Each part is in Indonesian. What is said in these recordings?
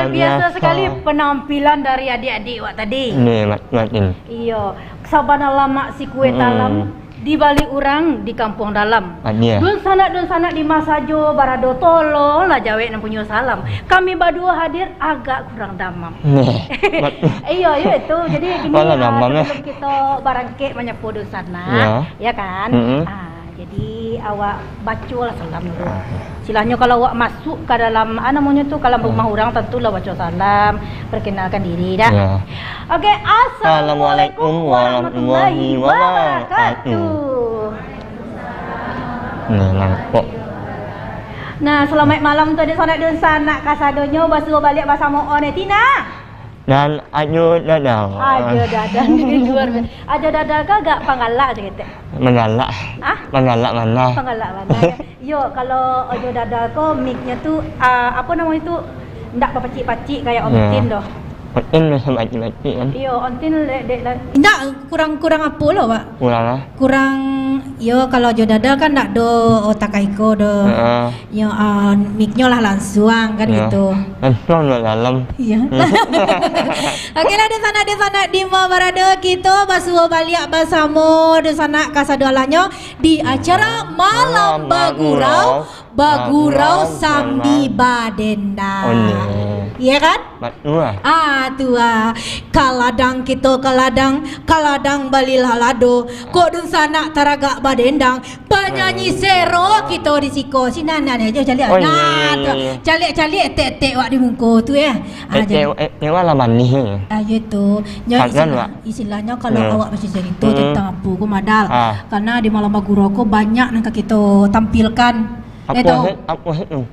luar biasa sekali penampilan dari adik-adik wak tadi. Makin. Iya, sabana lama si kue talam di balik orang di kampung dalam. Dun sanak di Masajo Barado tolong lah jawek nang punya salam. Kami berdua hadir agak kurang damam. Iya itu. Jadi gini sebelum kita barangkit menyapu dun sana, ya kan? Jadi awak baca lah salam dulu. Silahnya kalau awak masuk ke dalam namanya tu kalau rumah orang tentulah baca salam, perkenalkan diri dah. Ya. Okey, assalamualaikum warahmatullahi wabarakatuh. Langkok. Nah, selamat malam tu adik sanak dan sanak kasadonyo basuh balik bersama Tina. Dan Ajo Dadal. Ajo Dadal ni luar biasa. Ajo Dadal ke agak panggalak je kata? Mengalak. Mengalak mana? Panggalak mana? Yo, kalau Ajo Dadal ko mic-nya tu apa namanya tu ndak pacik-pacik kayak Om Tin doh. Ontin macam pacik-pacik kan? Yo, Ontin dek lah. Ndak kurang apa lah, Pak? Kurang yo kalau Ajo Dadal kan ndak do otak kaiko do. Yo mic-nya lah langsung kan gitu. Langsung dalam. Iya. Okey lah di sana di Barado kita basuh balik bersama di sana kasadualannya di acara Malam Bagurau Sambi Badenda. Iya kan? Betul. Tua. Kaladang balilah lado. Kok dun sana taraga badendang. Penyanyi sero kita di siko. Sinanan aja calik. Calik tek wak di muka tu ya. Ni wala mani. Itu. Istilahnya kalau awak masih cerita tentang apa ko madal. Karena di Malam Bagurau ko banyak yang kita tampilkan. Apa itu?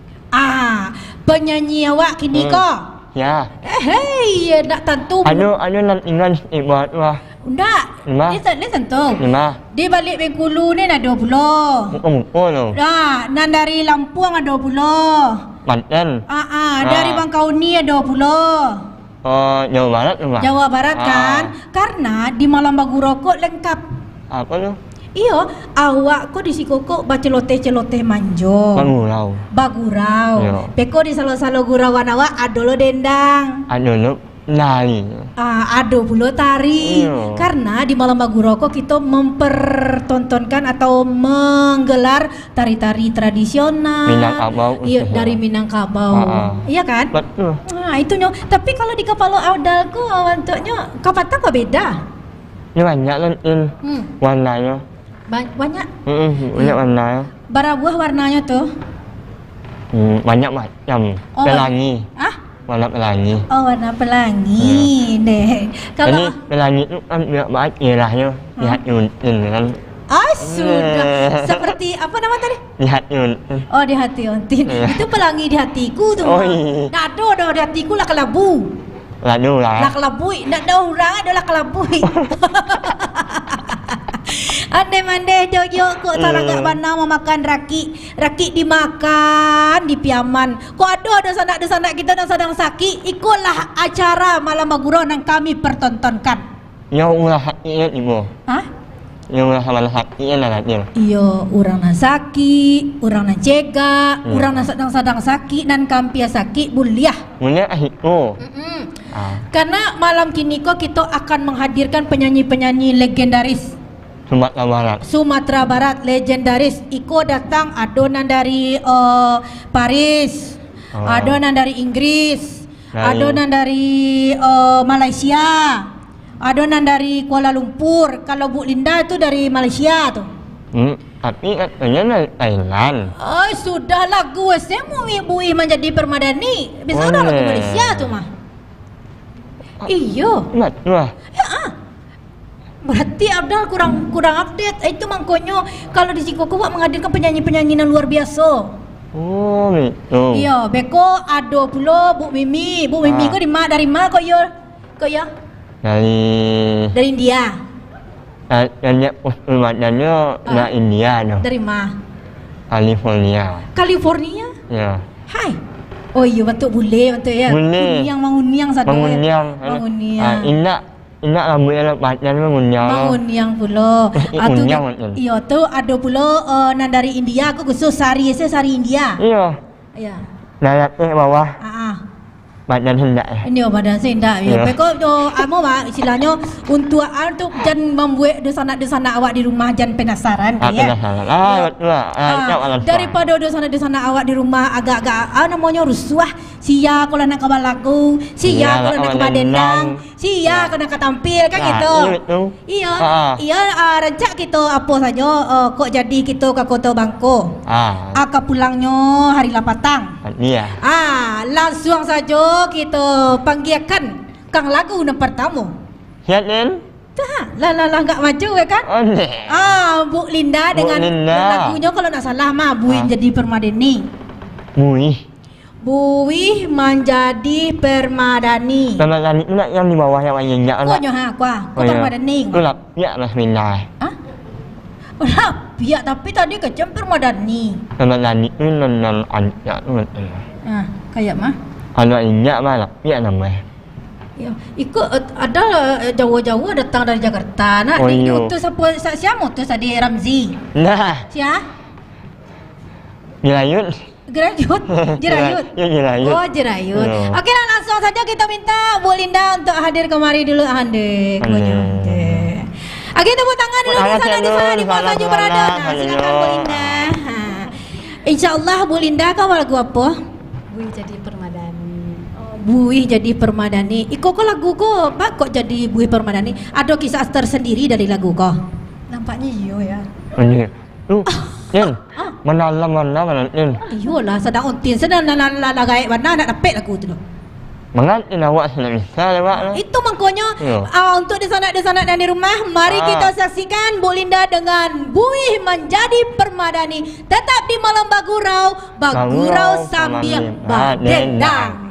Penyanyi awak kini ko. Ya. Hei, nak tentu. Anu nan ingan buat wah. Ndak. Ni tentu. Di balik Bengkulu ni nak 20. Muka tu. Nan dari Lampung ada 20. Banten. Dari Bangkauni ada 20. Jawa Barat tu. Jawa Barat kan? Karena di Malam Bagurau kok lengkap. Apa tu? Iyo, awak ko di sikoko baca celoteh manjo. Bagurau. Peko di salo-salo gurawan awak adolo dendang. Adolo nari. Ado pulo tari. Karena di Malam Bagurau ko kita mempertontonkan atau menggelar tari-tari tradisional. Minangkabau. Iya, dari Minangkabau. Iya kan? Betul. Itu nyo. Tapi kalau di kepala awdalku awantoknya kapata kok beda. Ini banyak kan warnanya. Banyak? Banyak warna. Berapa buah warnanya tuh? Banyak macam. Pelangi. Warna pelangi. Warna pelangi. Deh. Kalau pelangi itu kan banyak banget irahnya. Lihat Yuntin kan. Sudah. Seperti apa nama tadi? Di hati Yuntin. Di hati Yuntin. Itu pelangi di hatiku tuh. Nado di hatiku lah kelabu. Lah kelabui. Ndak ada orang adalah kelabui. Ande jojo kok taragak bana mau makan raki dimakan di piaman. Kok ada sanak kita yang sedang sakit, ikutlah acara Malam Bagurau yang kami pertontonkan. Yang ulah sakitnya ibu. Yang ulah sama sakitnya nanti. Iya, orang yang sakit, orang yang cegak, orang yang sedang sakit dan kampia sakit buliah. Buliah itu. Karena malam kini kok kita akan menghadirkan penyanyi-penyanyi legendaris. Sumatera Barat legendaris. Iko datang adonan dari Paris, adonan dari Inggris, adonan dari Malaysia, adonan dari Kuala Lumpur. Kalau Bu Linda itu dari Malaysia tuh. Tapi katanya dari Thailand. Sudahlah gue mau ibu menjadi permadani. Bisa udah lagu Malaysia tuh mah. Iyo. Betul. Berarti Abdal kurang update. Itu mangkonyo kalau di Cikoko menghadirkan penyanyi-penyanyi yang luar biasa. Gitu. Iya, beko ado pulo Bu Mimi. Bu Mimi ko dari mana kok ya? Dari India. Dan posturnya dari India no. Dari mana? California. Ya. Hai. Oh iya betul boleh ya. Manguniang satu. Manguniang. Inak rambutnya lepasnya manguniang pulo. Iya tuh ada pulo nan dari India aku khusus sari India. Iya. Dayatnya bawah. badan hendak. Ini badan hendak ya. Peko amo mak istilahnya untuk jan membuat dosana awak di rumah jan penasaran ya. Penasaran. Betul. Daripada dosana awak di rumah agak-agak namanya rusuh. Sia kalau nak kabar lagu, sia kalau nak kabar dendang, sia kalau nak tampil kan gitu. Iya rancak kita apa saja kok jadi kita ke Kota Bangko. Aka pulangnya hari lapatang. Iya. Langsung saja kita panggilkan Kang Lagu yang pertama. Siap Nen? Lah enggak maju ya kan? Bu Linda dengan lagunya kalau nak salah mah Buih jadi Permadani. Buih menjadi Permadani. Permadani itu yang di bawah yang banyak. Kok Permadani? Kulap ya lah Minda. Biak tapi tadi kecem Permadani. Permadani itu non anjak tu. Kayak mah? Kalau injak malah ya namanya. Ya, ikut ada jauh-jauh datang dari Jakarta. Nak diutus siapa utus tadi Ramzi? Nah. Siapa? Jerayut. Jerayut. Oh, Jerayut. Oke, langsung saja kita minta Bu Linda untuk hadir kemari dulu Oke, tepuk tangan dulu di sana di mana saja berada. Nah, silakan Bu Linda. Insyaallah Bu Linda kau lagu apa? Buih jadi Permadani. Buih jadi Permadani. Iko lagu kok, Pak kok jadi Buih Permadani? Ada kisah tersendiri dari lagu kok? Nampaknya iyo ya. Nen, mana Nen? Iyalah, sedang untin, sedang lagay warna nak dapat lagu tu. Mengatin awak sudah bisa lewat. Itu makanya untuk di sana dan di rumah, mari kita saksikan Bu Linda dengan Buih menjadi Permadani. Tetap di malam Bagurau sambil berdendang.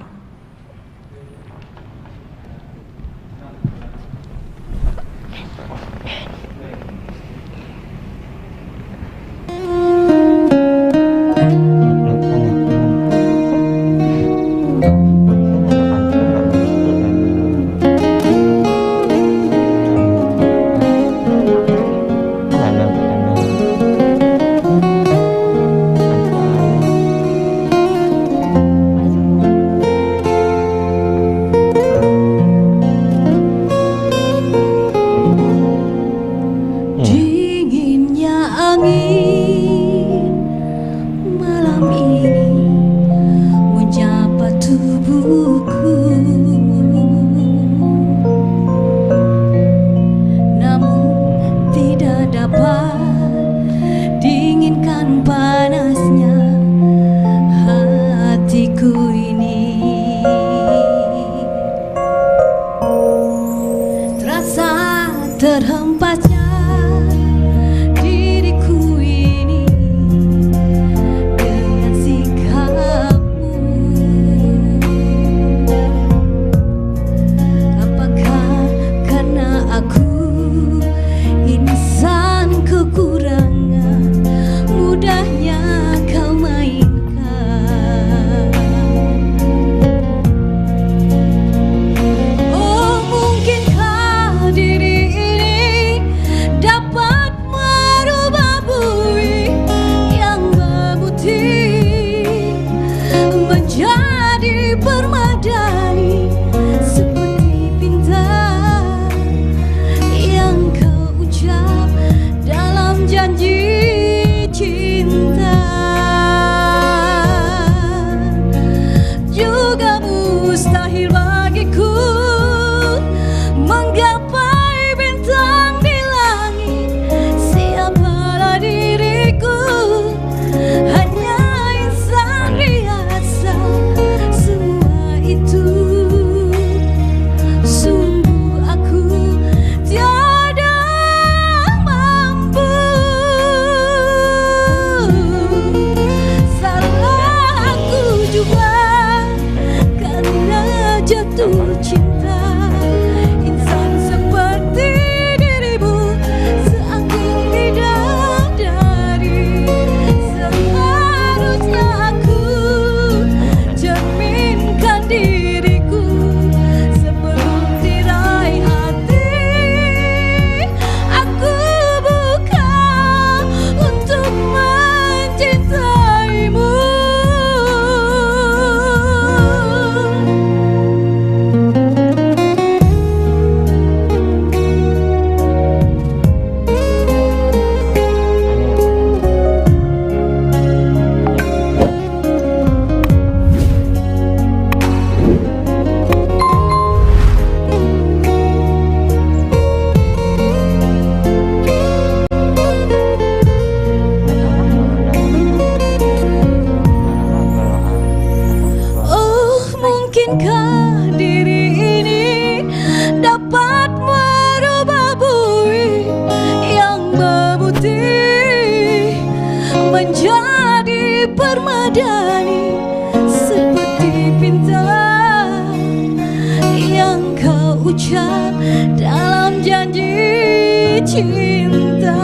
Oh, mungkinkah diri ini kau ucap dalam janji cinta.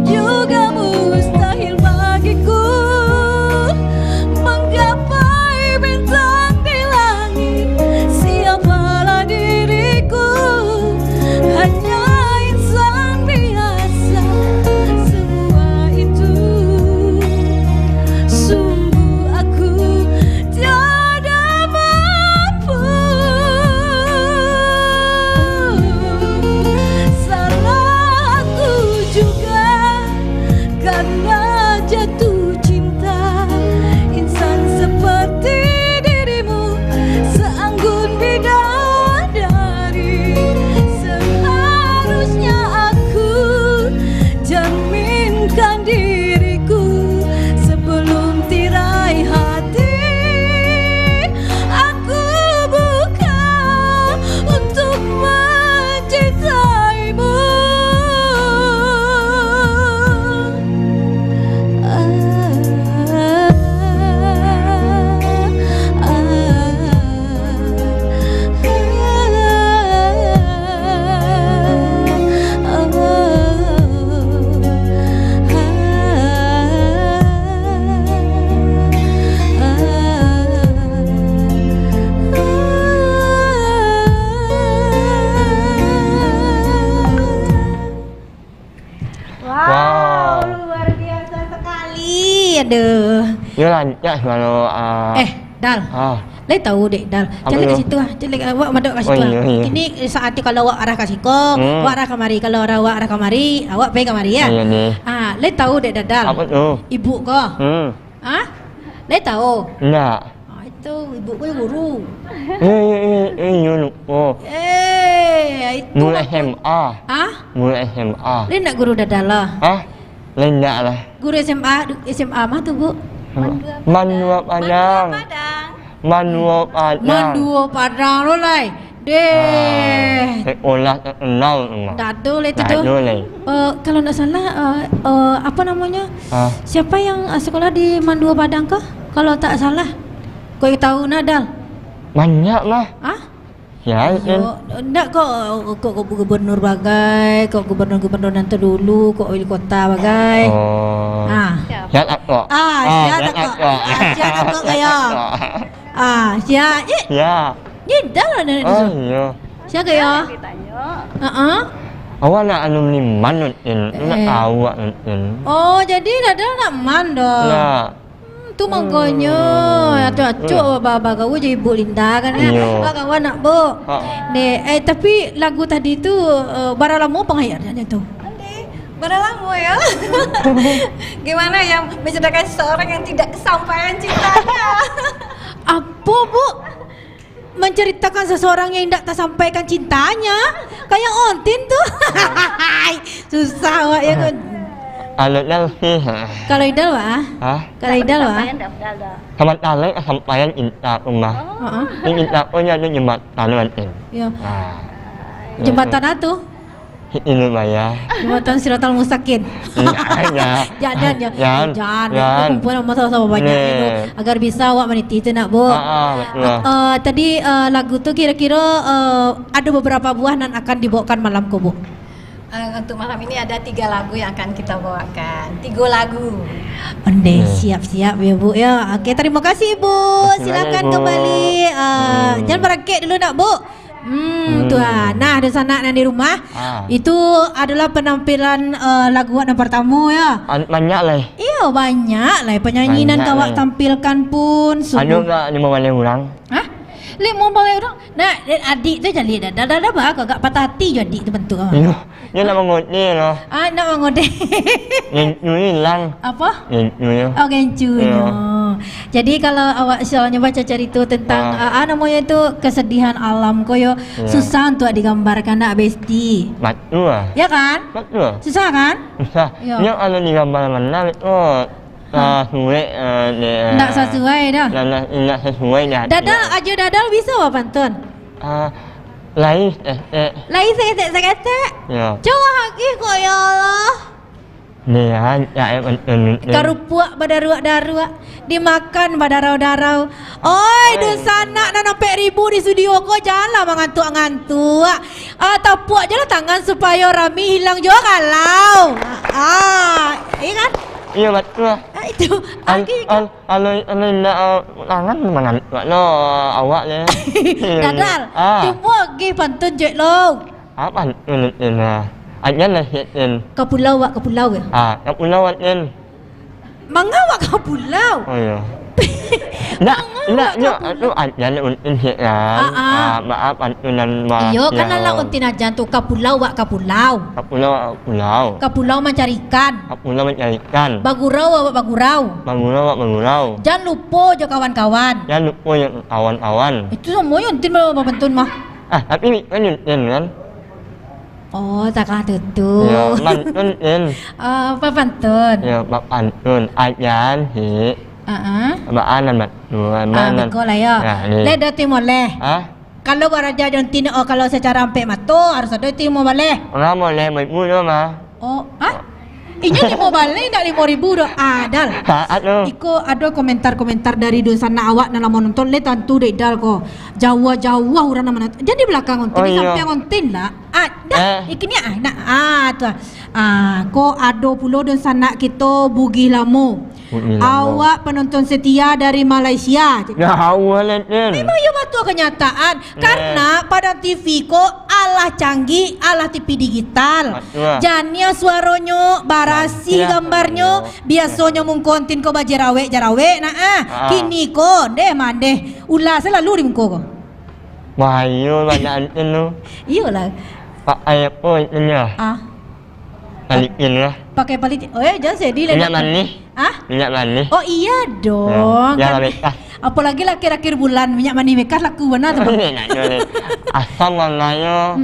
Juga mustahil bagiku menggapai bintang di langit. Siapalah diriku, hanya insan biasa. Semua itu sungguh aku tiada mampu. Salah aku juga karena jatuh cinta. Insan seperti dirimu seanggun bidadari. Seharusnya aku jaminkan diriku sebelum tirai hati aku buka untuk mencintaimu. Wow. Luar biasa sekali. Aduh. Như là ya kalau Dal. Lai tahu dek Dal. Apa Jangan tu? kat situ ah. Jangan awak madok kat Oh, situ. iya, iya. Ini saat tu kalau awak arah kat situ, awak arah kamari. Kalau awak arah kamari, awak pergi kamari ya. Iya nih. Lai tahu dek Dal. Apa tuh? Ibu kau. Lai tahu. Enggak. Itu ibu kau yang guru. Như lupa. Itu. Mulai SMA. Mulai SMA. Lai nak guru Dal lah. Lain enggak lah. Guru SMA mah tu bu. Manua Padang. Manua Padang. Mandua Padang lo lai. Deh. Sekolah terkenal rumah. Dado lai tu. Dado lai. Kalau tak salah apa namanya? Siapa yang sekolah di Mandua Padang kah? Kalau tak salah. Kau tahu Nadal? Banyak mah. Ya, Enggak kok gubernur bagai, kok gubernur nanti dulu, kok wali kota bagai. Siap kok. Siap kok. Siap kok kaya. Siap. Ya. Ni dah lah nenek tu. Iya. Siap kaya. Awak nak alumni man nak awak Oh, jadi Nadal nak man dah. Ya. Tu makanya acuk baba kau jadi ibu Linda kan ya. Kau nak bu. Tapi lagu tadi tu bara lama penghayatnya tu. Bara lama ya. Gimana yang menceritakan seorang yang tidak kesampaian cintanya? Apa bu? Menceritakan seseorang yang tidak tersampaikan cintanya? Kayak ontin tu. Susah awak ya kan. Alutnya sih. Kalau Idal wah? Kalau Idal wah? Sama tali kesampaian inta rumah. Ini inta punya ada jembatan nanti. Ya. Jembatan itu? Ini Maya. Jembatan Siratal Mustaqim. Jangan. Kumpul sama banyak itu agar bisa awak meniti itu nak bu. Tadi lagu tu kira-kira ada beberapa buah dan akan dibawakan malam ko bu. Untuk malam ini ada 3 lagu yang akan kita bawakan. 3 lagu. Siap-siap ya bu ya. Oke, terima kasih bu. Silakan kembali. Jangan berakit dulu nak bu. Tuan. Nah, di sana dan di rumah itu adalah penampilan lagu yang pertama ya. Banyak lah. Iya banyak lah penyanyi dan kawak tampilkan pun. Ada enggak 5 orang? 5 orang. Nah, adik tu jadi dah bah kau agak patah hati je adik tu bentuk apa. Dia nak mengodeh loh. Nak mengodeh. Gencu hilang. Apa? Gencunya. Oh, gencunya. Jadi kalau awak soalnya baca cerita tentang namanya itu kesedihan alam koyo susah untuk digambarkan nak besti. Betul. Ya kan? Betul. Susah kan? Susah. Dia kalau digambar mana itu sesuai tak sesuai dah. Tidak sesuai dah. Dadal bisa apa pantun? Lain Lain saya kata. Ya. Coba lagi kok ya Allah. Nian, ya betul. Karupuak badaruak-daruak, dimakan badarau-darau. Oi, dosa anak na nampak ribu di studio ko, janganlah mengantuk-ngantuk. Tapuak je lah tangan supaya Rami hilang juga kalau. Iya kan? Iya betul. Itu Kalau nak tangan mengantuk lo awak le. Dadal, cuma pergi pantun je lo. Apa pantun lah? Ajan lah hitin. Ke pulau ke pulau ke? Ke pulau ajan. Mengawak ke pulau? Oh iya. Nak tu ajan untin hit lah. Maaf antunan mah. Iyo, kan lah untin ajan tu ke pulau ke pulau. Ke pulau. Ke pulau mencari ikan. Ke pulau mencari ikan. Bagurau bagurau. Bagurau. Jangan lupa je kawan-kawan. Jangan lupa yang kawan-kawan. Itu semua untin pantun mah. Tapi kan untin kan. Oh, tak ada tu. Ya, pantun in. Apa pantun? Ya, pantun ajan hi. Baanan betul. Betul lah ya. Le dah timo le. Kalau baraja jontin kalau secara ampe mato harus ada timo balik. Orang mau le mai mulu mah. Oh, Inya timo balik nak 5.000 dah. Dal. Aduh. Iko ada komentar-komentar dari dun sana awak nak mau nonton le tentu dek dal ko. Jawa-jawa orang nak menonton. Jadi belakang ontin sampai ontin lah. Dah. Ikini tu. Ko ado pulo dun sana kita bugi lamu. Awak penonton setia dari Malaysia. Ya awal ni. Memang ya betul kenyataan. Karena pada TV ko alah canggih, alah TV digital. Jania suaranya, barasi gambarnya, biasanya mung konten ko jarawe kini ko deh mandeh ulah selalu di muka ko. Wah, iyo banyak tu. Iyalah. Pak ayah pun ini. Balikin lah. Pakai palit. Oh ya, jangan sedih lah. Minyak manis. Minyak manis. Oh iya dong. Ya, bekas. Apalagi akhir-akhir bulan minyak manis bekas laku benar tu. Asam warnanya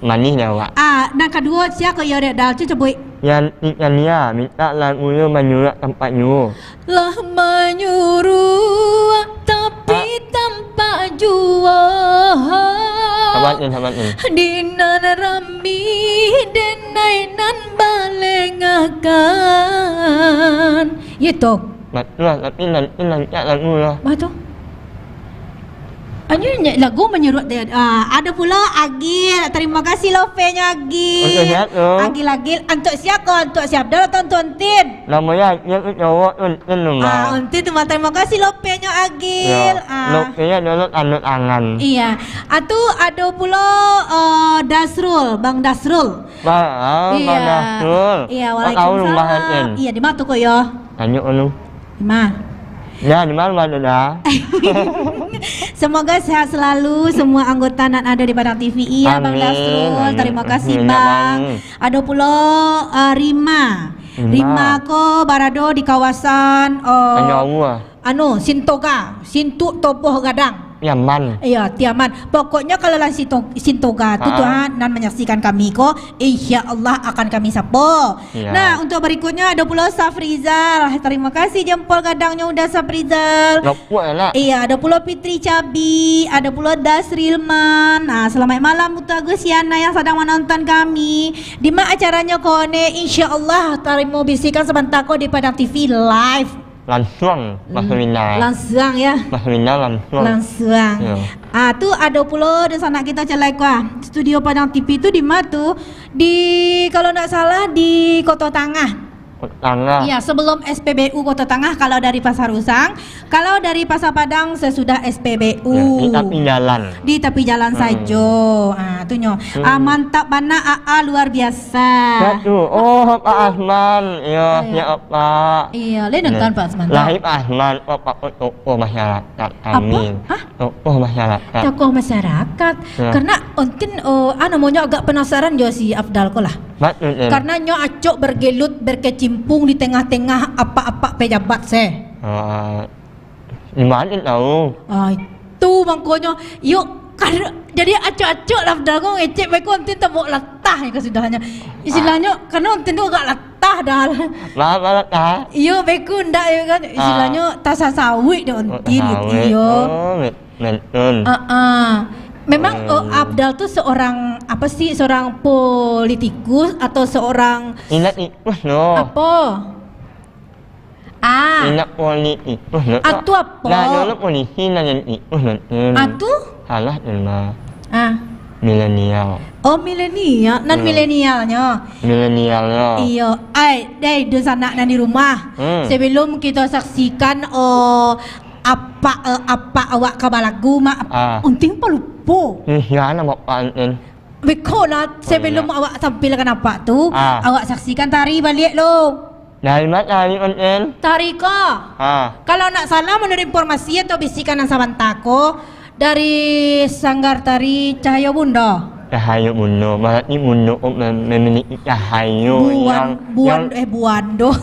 manis dah awak. Nah kedua siapa kau yang dah coba. Yang ya minta lagu menyuruh tempat nyuruh. Lah menyuruh tapi tanpa jua. Sahabat ni. Dinan Rami denainan balengakan. Itu. Betul tapi nanti lagu lah. Betul. Lagu menyuruh dia. Ada pula Agil. Terima kasih Love-nya Agil. Untuk siap tu. Agil. Untuk siap kau. Untuk siap dah tonton Tin. Namanya Agil tu cowok Untin rumah. Untin tu terima kasih Love-nya Agil. Love-nya download anut angan. Iya. Atu ada pula Dasrul, Bang Dasrul. Bang Dasrul. Iya, waalaikumsalam. Iya, di mana tu kau ya? Tanya ulu. Di mana? Ya, di mana dah? Semoga sehat selalu semua anggota yang ada di Padang TV. Iya, Bang Dasrul. Terima kasih, Bang. Ada pula Rima. Rima ko barado di kawasan Sintuk Topoh Gadang. Tiaman. Iya, Tiaman. Pokoknya kalau lah Sintoga tu Tuhan nan menyaksikan kami ko, insya-Allah akan kami sapa. Ya. Nah, untuk berikutnya ada pula Safrizal. Terima kasih jempol gadangnya udah Safrizal. Iya, ada pula Fitri Cabi, ada pula Dasrilman. Selamat malam untuk Agusiana yang sedang menonton kami. Di mana acaranya kone? Insya-Allah tarimo bisikan sebentar ko di Padang TV live. Langsung Bahasa Minang. Langsung ya. Bahasa Minang langsung. Ya. Tu ada pula di sana kita celek studio Padang TV tu di mana tu? Di kalau tak salah di Kota Tangah. Tangah. Iya, sebelum SPBU Kota Tangah kalau dari Pasar Usang, kalau dari Pasar Padang sesudah SPBU. Ya, di tepi jalan. Di tepi jalan saja. Tu nyo. Mantap bana luar biasa. Satu. Oh, Pak Asman. Ya, Pak. Iya, le nonton Pak Asman. Lahir Pak Asman, Pak tokoh masyarakat kami. Tokoh masyarakat. Tokoh masyarakat. Karena mungkin namanya agak penasaran jo si Afdal ko lah. Betul. Karena nyo acok bergelut berkecimpung di tengah-tengah apa-apa pejabat Gimana tahu? Itu makanya yuk kan jadi acok-acok lah Afdal ko ngecek baik konten tebok latah ya kesudahnya. Istilahnya karena konten tu agak latah dah. Latah. Iyo baik ndak ya kan istilahnya tasa sawit dah konten gitu yo. Betul. Memang Abdal tuh seorang apa sih? Seorang politikus atau seorang politikus no. apa? Inak politikus no. Atu apa? Nah, polisi na yan ikus no. Atu? Salah ma. Milenial. Oh milenial, non milenialnya. Milenialnya. Iya, deh di sana dan di rumah. Sebelum kita saksikan apa awak kabalagu unting pa lupo. Iya nama panen. Beko lah sebelum awak tampilkan apa tu, awak saksikan tari balik lo. Dari mana tari panen? Tari ko. Kalau nak salah menurut informasi atau bisikan yang sabantako dari Sanggar Tari Cahaya Bunda. Cahaya Bunda, berarti Bunda memiliki cahaya Buando.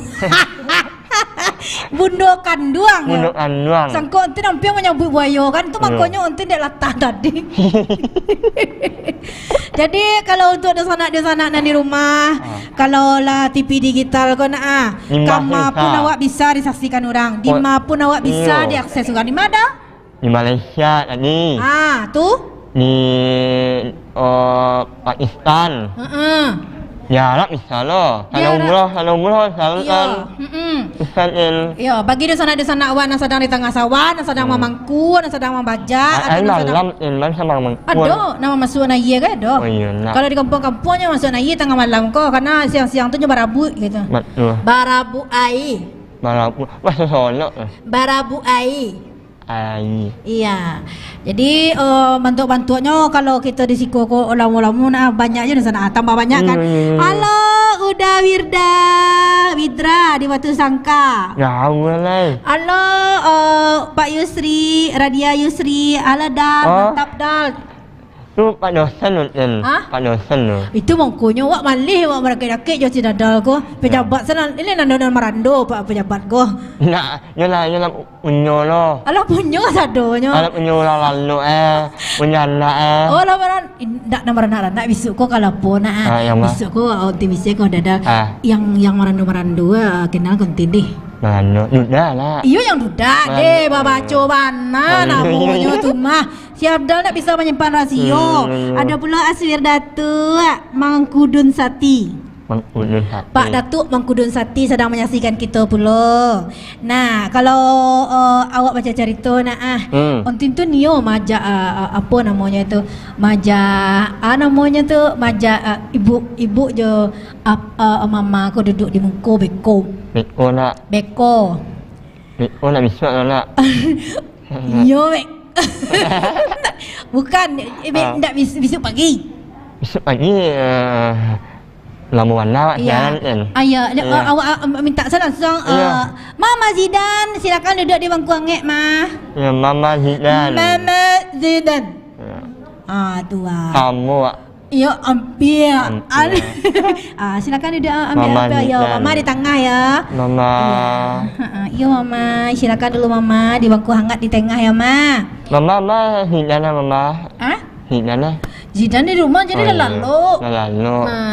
Bundo kanduang. Bundo kanduang. Sangko ente nampi menyambut buaya kan tu makanya ente dek latah tadi. Jadi kalau untuk di sana di rumah, kalau lah TV digital kau nak kama pun awak bisa disaksikan orang, di mana pun awak bisa diakses orang. Di mana? Di Malaysia tadi. Tu? Di Pakistan. Ya lah bisa loh. Kalau umroh kan. Ya, bagi di sana awak yang sedang di tengah sawah, yang sedang memangku, yang sedang membaca, atau yang sedang ada nama masuk na iya kan ada. Kalau di kampung-kampungnya masuk na iya tengah malam kok, karena siang-siang tu nyoba barabu gitu. Barabu ai. Barabu, bahasa Solo. Barabu ai. Iya. Jadi bantu-bantunya kalau kita di siku ko lamu-lamu banyak je di sana. Tambah banyak kan. Halo, udah Widra di Batu Sangka. Ya boleh. Halo Pak Yusri, Radia Yusri. Halo Dal, mantap Dal. Tu Pak dosen kan. Pak dosen tu. Itu mongkonya wak malih wak merakit-rakit jo si dadal ko. Pejabat sana ini nando marando Pak pejabat ko. Nak, nyala punyo lo. Alah punyo sadonya. Alah punyo lalu punya anak Oh lah maran ndak nama nak bisuk ko kalau pun bisuk ko optimis ko dadal yang marando kenal kontin deh. Mana duda lah. Iyo yang duda deh babaco bana namanya tu mah. Si Abdal tak bisa menyimpan rasio. Ada pula Aswir Datuk Mangkudun Sati. Pak Datuk Mangkudun Sati sedang menyaksikan kita pula. Nah, kalau awak baca cerita ontin tu nio majak apa namanya tu? Majak namanya tu majak ibu je mama aku duduk di muka beko. Beko nak. Beko nak besok nak. Yo bukan tak besok pagi. Besok pagi lamuan nak jalan kan. Awak minta saya langsung Mama Zidan silakan duduk di bangku angek mah. Ya Mama Zidan. Mama Zidan. Tu Kamu ya ambil. Silakan duduk ambil ya Mama di tengah ya. Mama. Ya Mama, silakan dulu Mama di bangku hangat di tengah ya Ma. Mama Zidan Mama. Zidan Zidan di rumah jadi dah lalu.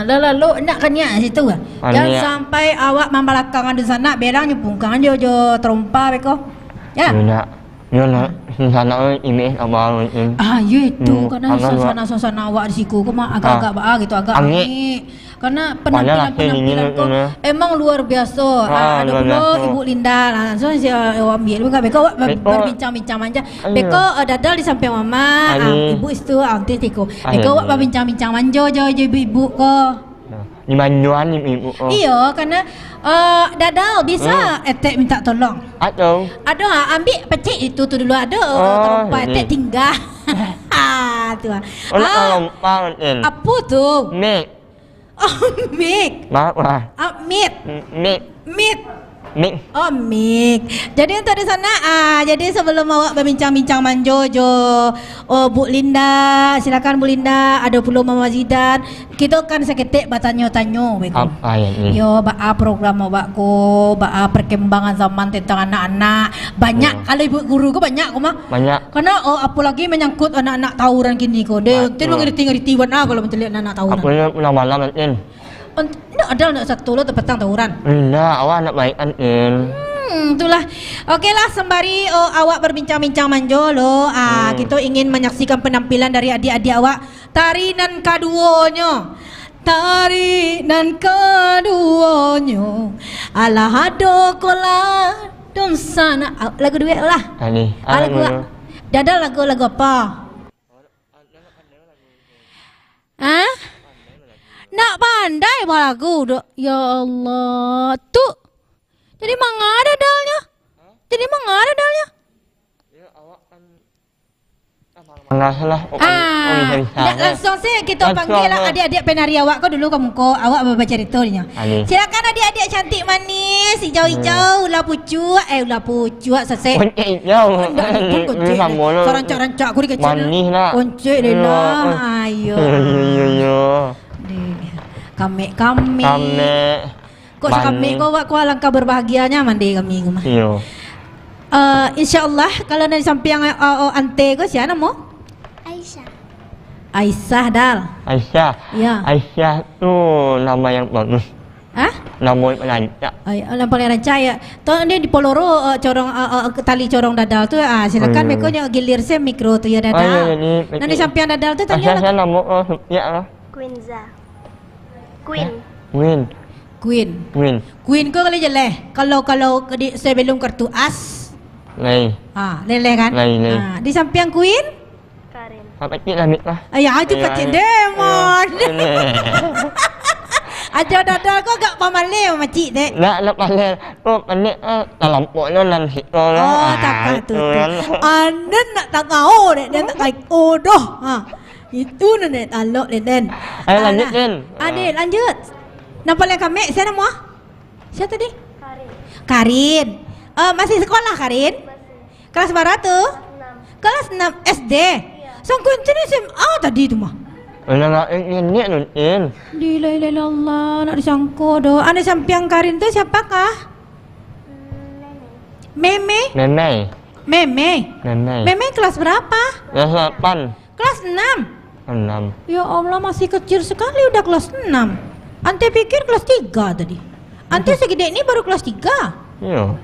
Dah lalu nak kan ya situ kan. Jangan sampai awak membalakangan di sana berang nyepungkan dia jo trompa beko. Ya. Ya nak sana ini abang ini. Ya itu karena suasana awak di siku kok mah agak-agak gitu agak angin. Karena penampilan kau emang luar biasa. Ada pula Ibu Linda lah. So saya ambil juga beko berbincang-bincang manja. Beko dadal di samping mama, ibu itu auntie tiko. Beko berbincang-bincang manja jo ibu ko. Di manjuan ibu. Iya, karena dadal bisa etek minta tolong. Ada ambil pecik itu tu dulu ada terompak etek tinggal. Tu. Apa tu? Mek. Mik. Maaf. Mik. Jadi untuk di sana jadi sebelum awak berbincang-bincang manjo Bu Linda, silakan Bu Linda, ada pula Mama Zidan. Kita kan seketik bertanya-tanya apa ini? Yo program awak ko, perkembangan zaman tentang anak-anak. Banyak kalau ibu guru ko banyak ko mah. Banyak. Karena apalagi menyangkut anak-anak tawuran kini ko. Dia ngerti kalau menceliak anak tawuran. Apa pulang malam nanti? Ada satu lo petang tawuran. Enggak, awak anak baik kan. Itulah. Okeylah sembari awak berbincang-bincang manjo lo, kita ingin menyaksikan penampilan dari adik-adik awak tari nan kaduonyo. Tari nan kaduonyo. Alah ado kola don sana. Lagu duet lah. Lagu Dadal lagu apa? Nak pandai apa lagu? Ya Allah. Tuh. Jadi mangada dalnya? Jadi mangada dalnya? Ya awak kan salah. Langsung sih kita panggil adik-adik penari awak kau dulu kamu kau awak baca ceritanya. Silakan adik-adik cantik manis, hijau-hijau, ulah pucuk, selesai. Hijau. Rancak-rancak aku dikecil. Manis nak. Kuncik deh lah. Ayo. Kami. Kok kami kau alangkah berbahagianya mandi kami mah. Iya. Insyaallah kalau dari samping ante kau siapa nama? Aisyah Dal. Aisyah. Ya. Aisyah tuh nama yang bagus. Nama yang rancak. Yang paling rancak ya. Tuh dia di Poloro tali corong dadal tuh. Silakan mereka yang gilir saya mikro tuh ya dadal. Nanti samping dadal tuh tanya lah. Aisyah nama ya lah. Queen kau kali jeleh. Kalau sebelum kartu as. Leleh kan? Di samping Queen? Karin. Kecil lah mit lah. Itu kecil demon. Aja dadal kau gak pamalih macik dek. Nak pamalih. Kau panik lampok lo lan hito lo. Tak tu. Anda nak tak tahu dek dia tak kayak odoh. Itu nek talok den. Ayo lanjut Den. Adik lanjut. Nampak yang kami, saya nama? Siapa tadi? Karin. Masih sekolah Karin? Masih. Kelas berapa tuh? 6. Kelas 6 SD? Iya. Sangkuin ini SMA tadi itu mah? Nak ini nuntin. Allah, nak disangko doh. Anda samping Karin tuh siapakah? Meme. Meme kelas berapa? Kelas 8. Kelas 6? 6. Ya Allah masih kecil sekali udah kelas 6. Ante pikir kelas 3 tadi. Ante segede ini baru kelas 3. Iya.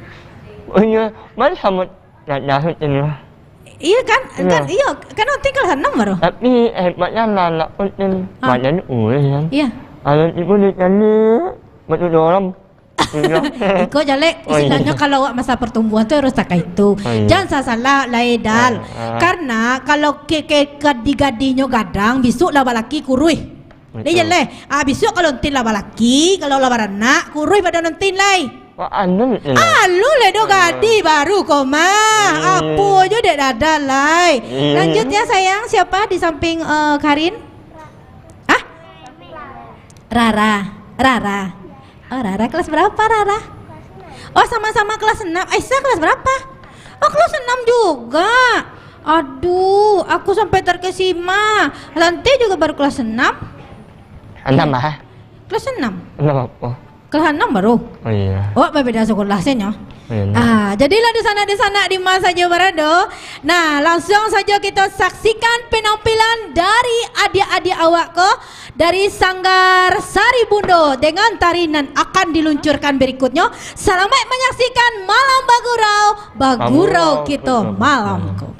Oh iya, mana sama nak ini lah. Iya kan? Iya, kan ante kelas 6 baru. Tapi hebatnya anak pun badan kan. Iya. Kalau ibu nyanyi, betul orang. Iko jalek istilahnya kalau masa pertumbuhan tuh harus tak itu. Jangan salah laidal. Karena kalau gadi-gadinya gadang, besok lah balaki kurui. Dia jelek. Besok kalau nontin lah balaki, kalau lah baranak, kurui pada nontin lai. Lu le do gadi baru koma. Apa aja dek dada lai. Lanjut ya sayang, siapa di samping Karin? Rara. Oh Rara kelas berapa Rara? Oh sama-sama kelas 6. Aisyah kelas berapa? Oh kelas 6 juga. Aduh, aku sampai terkesima. Lantai juga baru kelas 6. 6 ah? Kelas 6. 6 apa? Kelas 6 baru. Oh iya. Oh beda sekolahnya. Jadilah di sana di masa Jawa Barado. Nah, langsung saja kita saksikan penampilan dari adik-adik awakku dari Sanggar Sari Bundo dengan tarian akan diluncurkan berikutnya. Selamat menyaksikan Malam Bagurau kita malamku.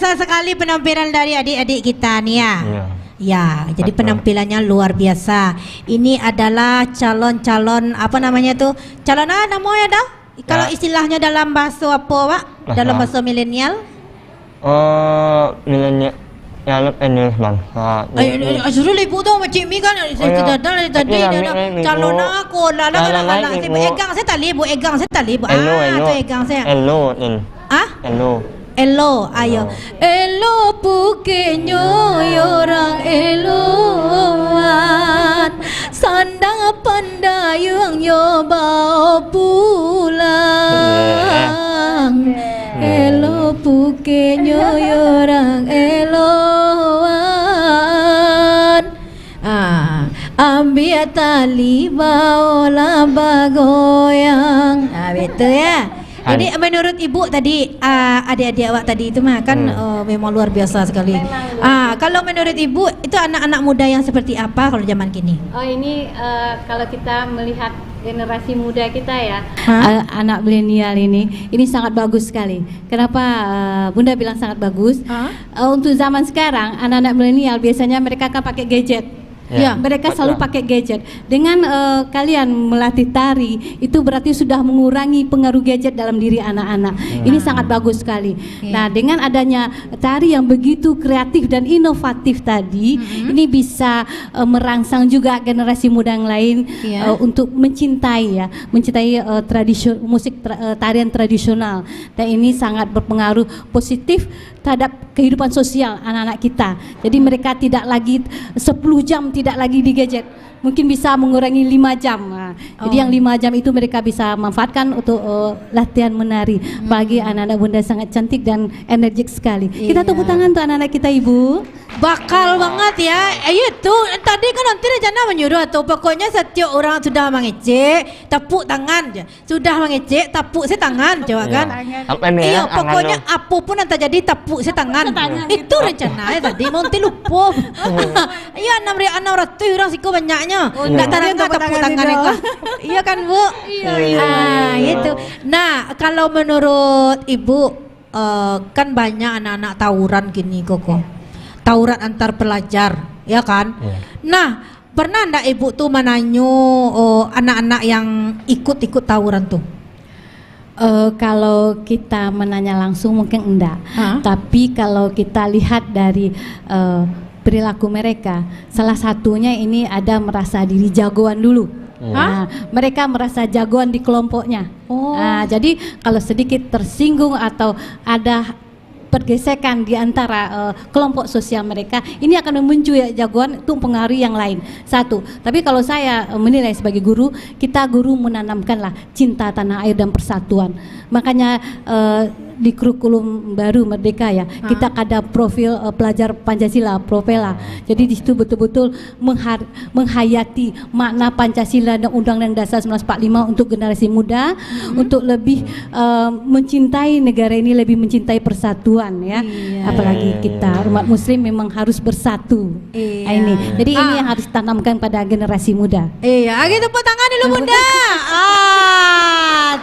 biasa sekali penampilan dari adik-adik kita nih ya. Iya. Ya, jadi Betul. penampilannya luar biasa. Ini adalah calon-calon apa namanya tuh? Calon namanya dah? Kalau istilahnya dalam bahasa apa, Pak? Dalam bahasa milenial? Milenial. Ya, ini bangsa. Suruh ibu tu macam ni kan saya tadi calon aku lala ibu egang saya tali ibu egang saya tali ibu tu egang saya Elo ayo Elo pukenyo orang eloan sandang pandayung yo bau pulang Elo pukenyo orang eloan ambil tali bawa bagoyang betul ya. Jadi menurut ibu tadi adik-adik awak tadi itu mah kan memang luar biasa sekali. Kalau menurut ibu itu anak-anak muda yang seperti apa kalau zaman kini? Oh ini kalau kita melihat generasi muda kita ya, anak milenial ini sangat bagus sekali. Kenapa Bunda bilang sangat bagus? Untuk zaman sekarang anak-anak milenial biasanya mereka akan pakai gadget. Ya, mereka selalu pakai gadget. Dengan kalian melatih tari, itu berarti sudah mengurangi pengaruh gadget dalam diri anak-anak. Ini sangat bagus sekali. Nah, dengan adanya tari yang begitu kreatif dan inovatif tadi, ini bisa merangsang juga generasi muda yang lain untuk mencintai musik tarian tradisional. Dan ini sangat berpengaruh positif terhadap kehidupan sosial anak-anak kita. Jadi mereka tidak lagi 10 jam tidak lagi di gadget, mungkin bisa mengurangi 5 jam. Jadi yang 5 jam itu mereka bisa manfaatkan untuk latihan menari. Bagi anak-anak Bunda sangat cantik dan energik sekali. Kita tepuk tangan untuk anak-anak kita, Ibu. Bakal banget ya. Itu tadi kan nanti rencana menyuruh tuh pokoknya setiap orang sudah mengecek tepuk tangan je. Sudah mengecek tepuk saya tangan coba kan. Iya, pokoknya apapun yang terjadi tepuk saya tangan. Itu rencananya tadi mau nanti lupa. Iya 600 orang siku banyaknya. Enggak tadi untuk tepuk tangan itu. Iya kan, Bu? Iya. Gitu. Nah, kalau menurut Ibu kan banyak anak-anak tawuran gini Koko. Tawuran antar pelajar, ya kan? Nah, pernah ndak ibu tuh menanyo anak-anak yang ikut-ikut tawuran tuh? Kalau kita menanya langsung mungkin enggak. Tapi kalau kita lihat dari perilaku mereka, salah satunya ini ada merasa diri jagoan dulu. Mereka merasa jagoan di kelompoknya. Jadi kalau sedikit tersinggung atau ada pergesekan di antara kelompok sosial mereka, ini akan memuncul jagoan untuk pengaruh yang lain. Satu, tapi kalau saya menilai sebagai guru, kita guru menanamkanlah cinta tanah air dan persatuan. Makanya di kurikulum baru Merdeka ya, kita ada profil pelajar Pancasila, Propela. Jadi di situ betul-betul menghayati makna Pancasila dan Undang-Undang Dasar 1945 untuk generasi muda, untuk lebih mencintai negara ini, lebih mencintai persatuan ya. Apalagi kita umat muslim memang harus bersatu. Ini. Jadi ini yang harus ditanamkan pada generasi muda. Iya, gitu tepuk tangan dulu Bunda.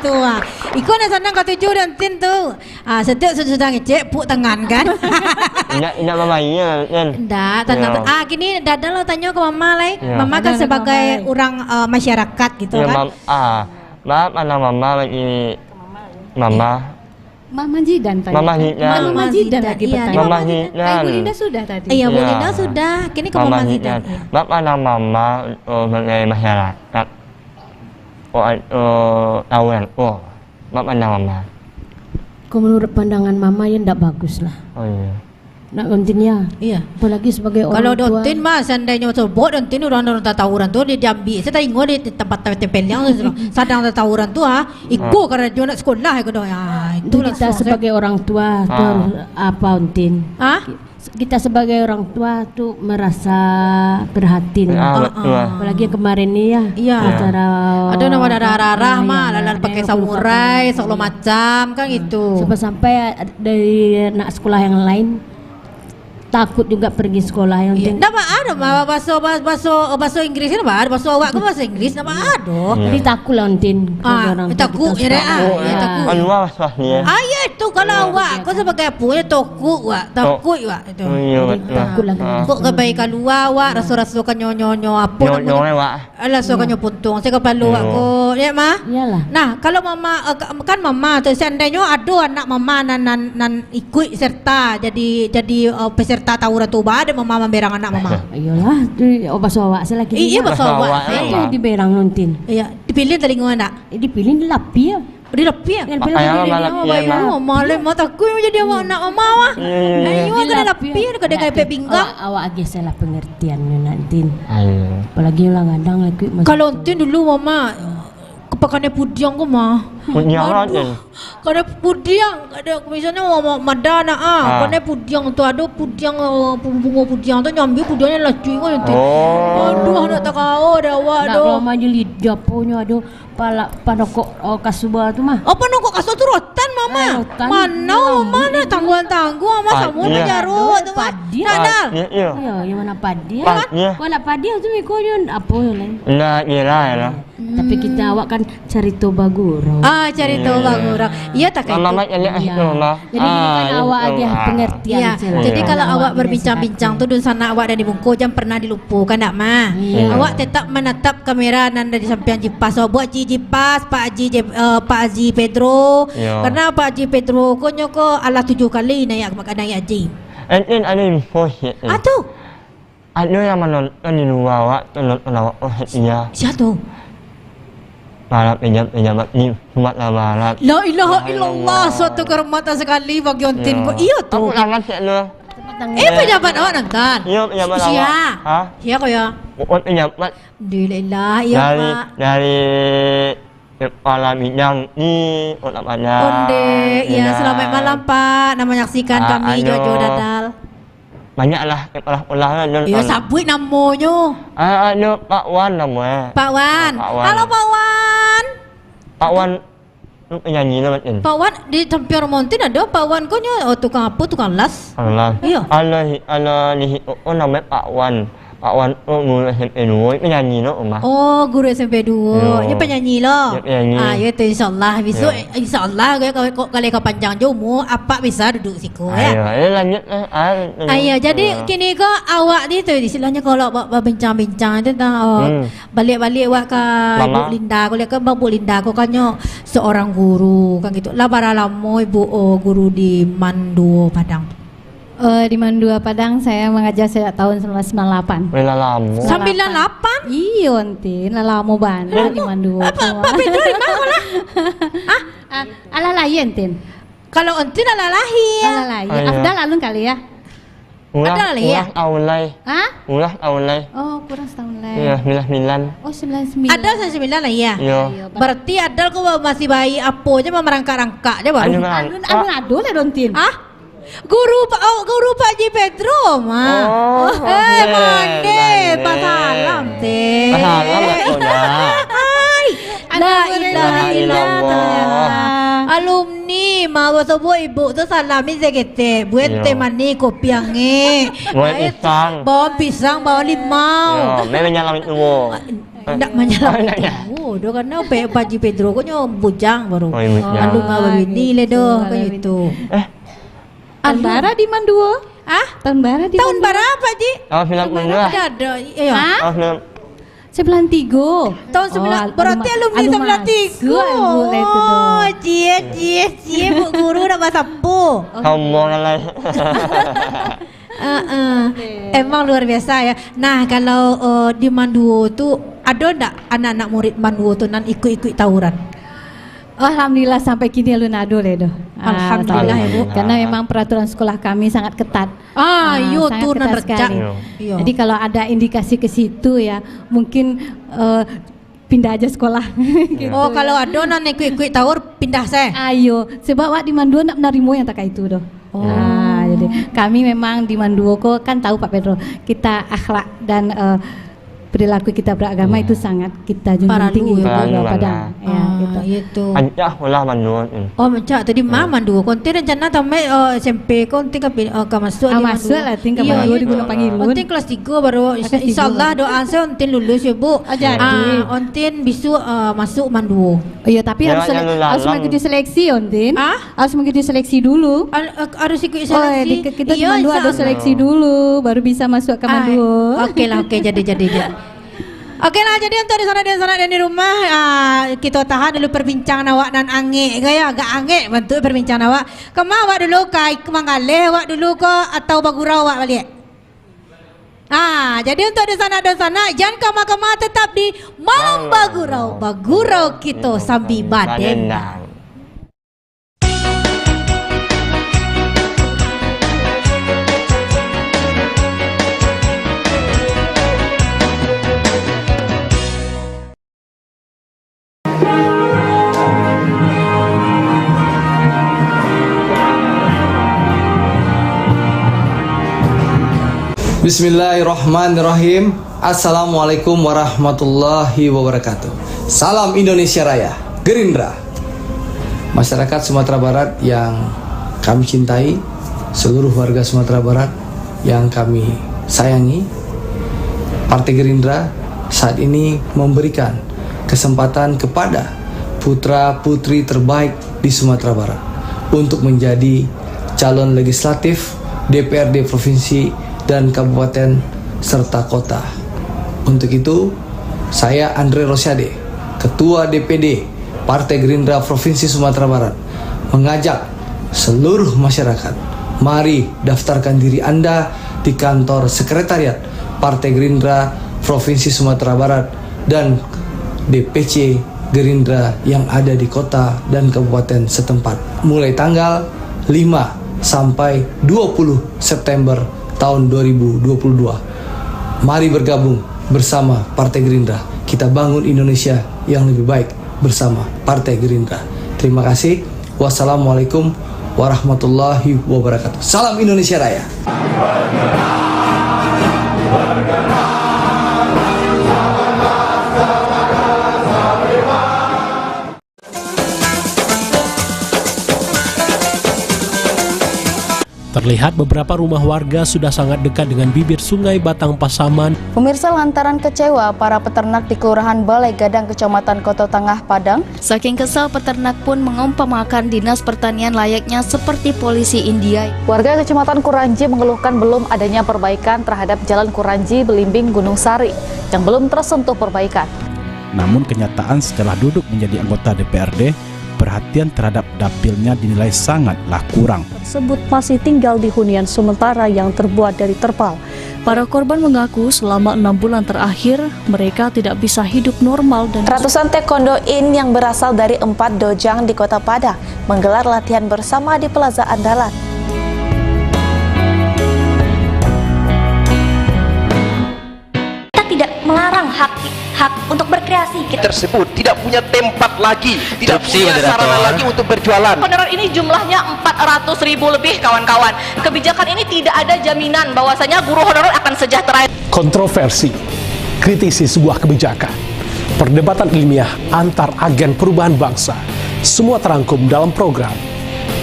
Tuh. Iko nak senang kau tujuh dan tin tuh. Setiap sudah ngecek puk tangan kan. Enggak mamanya kan. Enggak, tenang. Gini Dada lo tanya ke mama lah. Mama kan sebagai orang masyarakat gitu kan. Maaf anak mama lagi Mama Jidan tadi. Mama Jidan. Mama Jidan lagi bertanya. Mama Jidan. Ibu Linda sudah tadi. Iya, Bu Linda sudah. Kini ke Mama Jidan. Maaf anak mama sebagai masyarakat. Tawuran. Maaf anak mama. Menurut pandangan mama ya ndak bagus lah. Oh iya. Nak kontinnya. Iya. Apalagi sebagai orang kalau tua. Kalau dontin mah seandainya sebut dontin orang tawuran tuh dia diambil. Saya tengok di tempat tempelnya sadang tawuran tuh ikut karena dia nak sekolah ya kedua. Itu kita sebagai orang tua tuh harus apa ontin? Kita sebagai orang tua tuh merasa prihatin. Apalagi yang kemarin nih ya. Acara ada nama darah mah lalu pakai samurai segala macam kan gitu. Sampai dari anak sekolah yang lain takut juga pergi sekolah yang penting. Nama ada bahasa Inggris ni ada bahasa awak ke bahasa Inggris nama ada. Jadi takut lah Untin. Takut ya takut. Keluar soalnya. Ya itu kalau awak kau sebagai apa ya takut itu. Takut lah. Kok kebaikan luar awak rasa-rasa kan nyonyo apa namanya. Rasa kan puntung. Saya kepala awak ko ya mah. Iyalah. Nah kalau mama kan mama tu seandainya ada anak mama nan ikut serta jadi peserta tawuran Toba ada mama berang anak mama. Iyalah, bahasa awak saya lagi. Iya bahasa awak. Itu di berang nontin. Iya, dipilih dari mana? Dipilih di Lapi ya. Di Lapi ya. Ayah malam mata aku jadi anak mama wah. Ayo ke Lapi ke dekat pinggang. Awak agak salah pengertian nanti. Apalagi lah kadang lagi. Kalau nanti dulu mama kepakannya pudiang ko mah. Pudiang aja. Kada pudiang, kada misalnya madana kada pudiang tu ada pudiang bunga pudiang tu nyambi pudiangnya lacu ko nanti. Aduh nak tak kau dah awak dah. Nak mama jeli japonya ada panokok kasuba tu mah. Panokok kasuba tu rotan mama. Mana tangguh mama semua menjarut tu mah. Nadal. Ya, yang mana padi? Mana padi tu mikonya apa lain? Nah, lah. Tapi kita awak kan cari toba gurau. Cari toba gurau. Iya tak kayak mama mama. Jadi kan awak aja pengertian. Jadi kalau awak berbincang-bincang tu di sana awak dan di bungku jangan pernah dilupakan nak mah. Awak tetap menatap kamera nanda di samping jipas. Buat jipas Pak Haji Pedro. Karena Pak Haji Pedro ko ala 7 kali naik makanan Haji. And ada info sih. Tu. Ada yang menonton di luar awak nonton awak iya. Siapa tu? Para pejabat ni buat lamaran. La ilaha illallah, suatu kehormatan sekali bagi ontin ko. Iya tu. Aku sangat sih lu. Pejabat awak nonton. Iya pejabat awak. Siapa? Siapa ya? Pejabat. Alhamdulillah iya Pak. Dari kepala bidang ni orang mana? Onde, ya selamat malam Pak. Nama menyaksikan kami Jojo Dadal. Banyaklah kepala-kepala lah. Ya sabut namanya. Ada Pak Wan namanya. Pak Wan. Halo Pak Wan. Pak Wan penyanyi nama kan. Pak Wan di Tampir Mountain ada Pak Wan ko nyo tukang apa tukang las? Las. Iya. Ala ni namanya Pak Wan. Pak Wan guru SMP 2 penyanyi no Oma. Oh, guru SMP 2. Dia penyanyi loh. Ya itu insyaallah besok insyaallah kalau kau panjang umur apa bisa duduk siku ya. Ayo lanjut. Ayo jadi kini ko awak ni tu istilahnya kalau bincang-bincang tentang balik-balik awak ke Ibu Linda ko lihat ke Bu Linda ko kanyo seorang guru kan gitu. Lah bara lamo Ibu guru di Mandu Padang. Di Mandua Padang saya mengajar sejak tahun 1998. Lama. 98? Iya, Ontin. Lama banget di Mandua. Apa Pedro di mana lah? Ala lain, Tin. Kalau Ontin ala lahir. Ala lain. Afdal alun kali ya. Ada lah ya. Tahun lai. Ulah tahun lai. Oh, kurang setahun lai. Iya, 99. Oh, 99. Ada 99 lah ya. Iya. Berarti Adal kau masih bayi apa aja merangkak-rangkak aja baru. Alun ado lah Dontin. Guru Pak Haji Pedro mah. Mande pasalam teh. Pasalam La ilaha illallah. Alumni mau sebuah ibu tu salami sekete. Buat temani kopi ange. Bawa pisang, bawa limau. Memang nyalam itu. Ndak menyalam. Doh karena Pak Haji Pedro ko nyo bujang baru. Alung baru ini le doh kayak itu. Tahun bara di Manduo? Tahun bara di tahun bara apa Ji? Tahun 92. Ada. Iya. 93. Tahun 9. Berarti alumni 93. Oh, cie Bu guru dah bahasa po. Sombong lah. Emang luar biasa ya. Nah, kalau di Manduo tu ada ndak anak-anak murid Manduo tu nan ikut-ikut tawuran? Alhamdulillah sampai kini alun ado le doh. Alhamdulillah ya Bu. Karena memang peraturan sekolah kami sangat ketat. Yo tu nan ketat sekali. Jadi kalau ada indikasi ke situ ya, mungkin pindah aja sekolah. Gitu. Oh, kalau ada nan ikut-ikut tawur pindah saya. Ayo, sebab wak di Manduo nak menerima yang tak itu doh. Jadi kami memang di Manduo ko kan tahu Pak Pedro, kita akhlak dan perilaku kita beragama itu sangat kita junjung tinggi pada gitu. Ancah ulah manduo. Oh mencak tadi manduo. Konten rencana tamai SMP konten ke masuk masuk lah tinggal manduo di Gunung Pangilun. Konten kelas 3 baru insyaallah doa saya ontin lulus ya Bu. Jadi ontin bisu masuk manduo. Iya tapi harus mengikuti seleksi ontin. Harus mengikuti seleksi dulu. Harus ikut seleksi. Kita di manduo ada seleksi dulu baru bisa masuk ke manduo. Oke lah, jadi. Oke lah, jadi untuk di sana dan di rumah kita tahan dulu perbincangan awak nan ange gaya agak ange bentuk perbincangan awak. Kemana awak dulu kai Manggale awak dulu ke atau Bagurau awak balik? Jadi untuk di sana dan sana jangan kama-kama tetap di Malam Bagurau kita sambil badendang. Bismillahirrahmanirrahim. Assalamualaikum warahmatullahi wabarakatuh. Salam Indonesia Raya, Gerindra. Masyarakat Sumatera Barat yang kami cintai, seluruh warga Sumatera Barat yang kami sayangi, Partai Gerindra saat ini memberikan kesempatan kepada putra-putri terbaik di Sumatera Barat untuk menjadi calon legislatif DPRD Provinsi dan kabupaten serta kota. Untuk itu, saya Andre Rosyade, Ketua DPD Partai Gerindra Provinsi Sumatera Barat, mengajak seluruh masyarakat, mari daftarkan diri Anda di kantor sekretariat Partai Gerindra Provinsi Sumatera Barat dan DPC Gerindra yang ada di kota dan kabupaten setempat mulai tanggal 5 sampai 20 September tahun 2022. Mari bergabung bersama Partai Gerindra. Kita bangun Indonesia yang lebih baik bersama Partai Gerindra. Terima kasih. Wassalamualaikum warahmatullahi wabarakatuh. Salam Indonesia Raya. Terlihat beberapa rumah warga sudah sangat dekat dengan bibir sungai Batang Pasaman. Pemirsa, lantaran kecewa para peternak di Kelurahan Balai Gadang, Kecamatan Koto Tengah, Padang. Saking kesal, peternak pun mengumpamakan Dinas Pertanian layaknya seperti polisi India. Warga Kecamatan Kuranji mengeluhkan belum adanya perbaikan terhadap Jalan Kuranji Belimbing Gunung Sari yang belum tersentuh perbaikan. Namun kenyataan setelah duduk menjadi anggota DPRD, perhatian terhadap dapilnya dinilai sangatlah kurang. Tersebut masih tinggal di hunian sementara yang terbuat dari terpal. Para korban mengaku selama 6 bulan terakhir mereka tidak bisa hidup normal dan ratusan taekwondo in yang berasal dari 4 dojang di Kota Padang menggelar latihan bersama di Plaza Andalan. Kita tidak melarang hak untuk berkreasi. Kita tersebut tidak punya tempat lagi, tidak punya sarana lagi untuk berjualan. Honorer ini jumlahnya 400.000 lebih, kawan-kawan. Kebijakan ini tidak ada jaminan bahwasanya guru honorer akan sejahtera. Kontroversi, kritisi sebuah kebijakan, perdebatan ilmiah antar agen perubahan bangsa, semua terangkum dalam program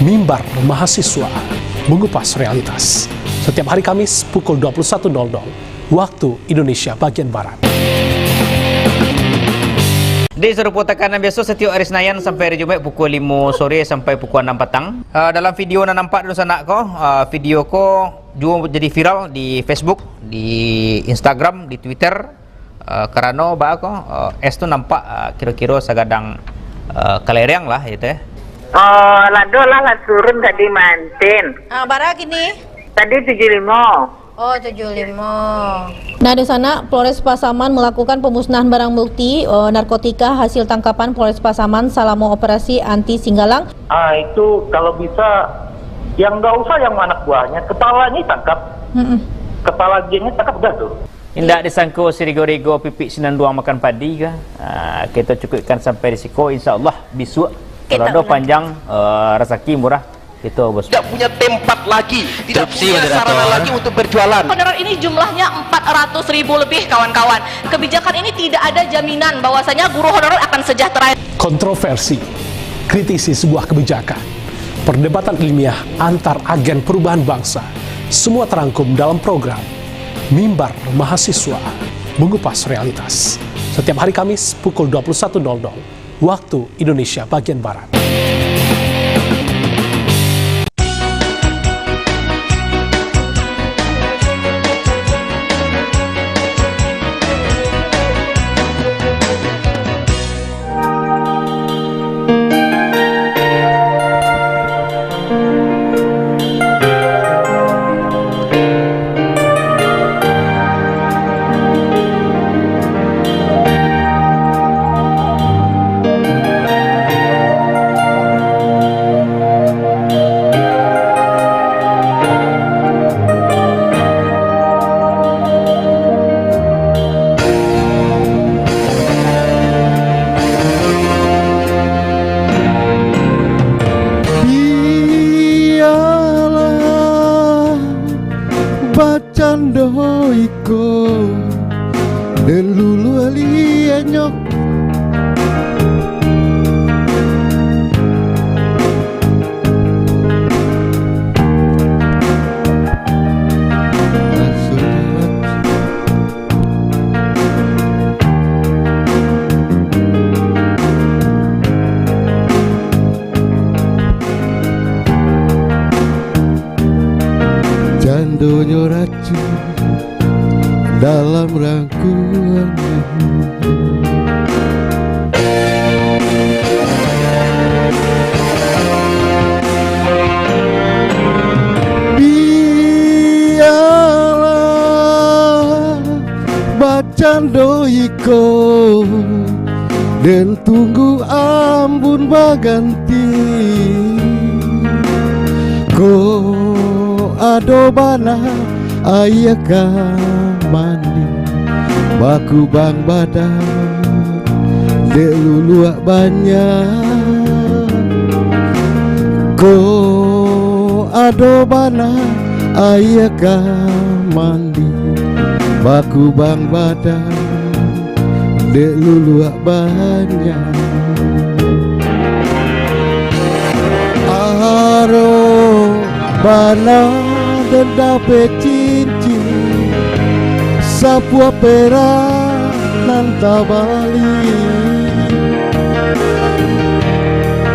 Mimbar Mahasiswa Mengupas Realitas. Setiap hari Kamis pukul 21.00 waktu Indonesia bagian Barat. Di serupa tekanan biasa setiap hari Senin sampai hari Jumaat pukul 5 sore sampai pukul 6 petang. Dalam video yang nampak di sana video ko juga jadi viral di Facebook, di Instagram, di Twitter. Karena es tu nampak kira-kira segadang kelereng lah gitu ya. Oh, lado lah turun tadi mantin. Barak ini? Tadi 75. Oh, 75. Nah, di sana Polres Pasaman melakukan pemusnahan barang bukti narkotika hasil tangkapan Polres Pasaman selama operasi anti Singgalang. Itu kalau bisa yang nggak usah yang anak buahnya, kepalanya tangkap. Kepala gengnya tangkap udah tuh. Tidak disangka sirigo-rigo pipik sinan duang makan padi kah? Kita cukupkan sampai risiko, insya Allah besok kalau ada panjang rezeki murah Itu bos. Tidak punya tempat lagi, tidak punya sarana lagi untuk berjualan. Honor ini jumlahnya 400.000 lebih kawan-kawan. Kebijakan ini tidak ada jaminan bahwasanya guru honorer akan sejahtera. Kontroversi, kritisi sebuah kebijakan, perdebatan ilmiah antar agen perubahan bangsa, semua terangkum dalam program Mimbar Mahasiswa, mengupas realitas. Setiap hari Kamis pukul 21.00 waktu Indonesia bagian Barat. Candonya racun dalam rangkuannya. Biarlah bacando iko dan tunggu ambun baganti. Adobana ayah mandi baku bang badan deluluak banyak. Ko adobana ayah mandi baku bang badan deluluak banyak. Bana dendape cincin sapua perak nanta bali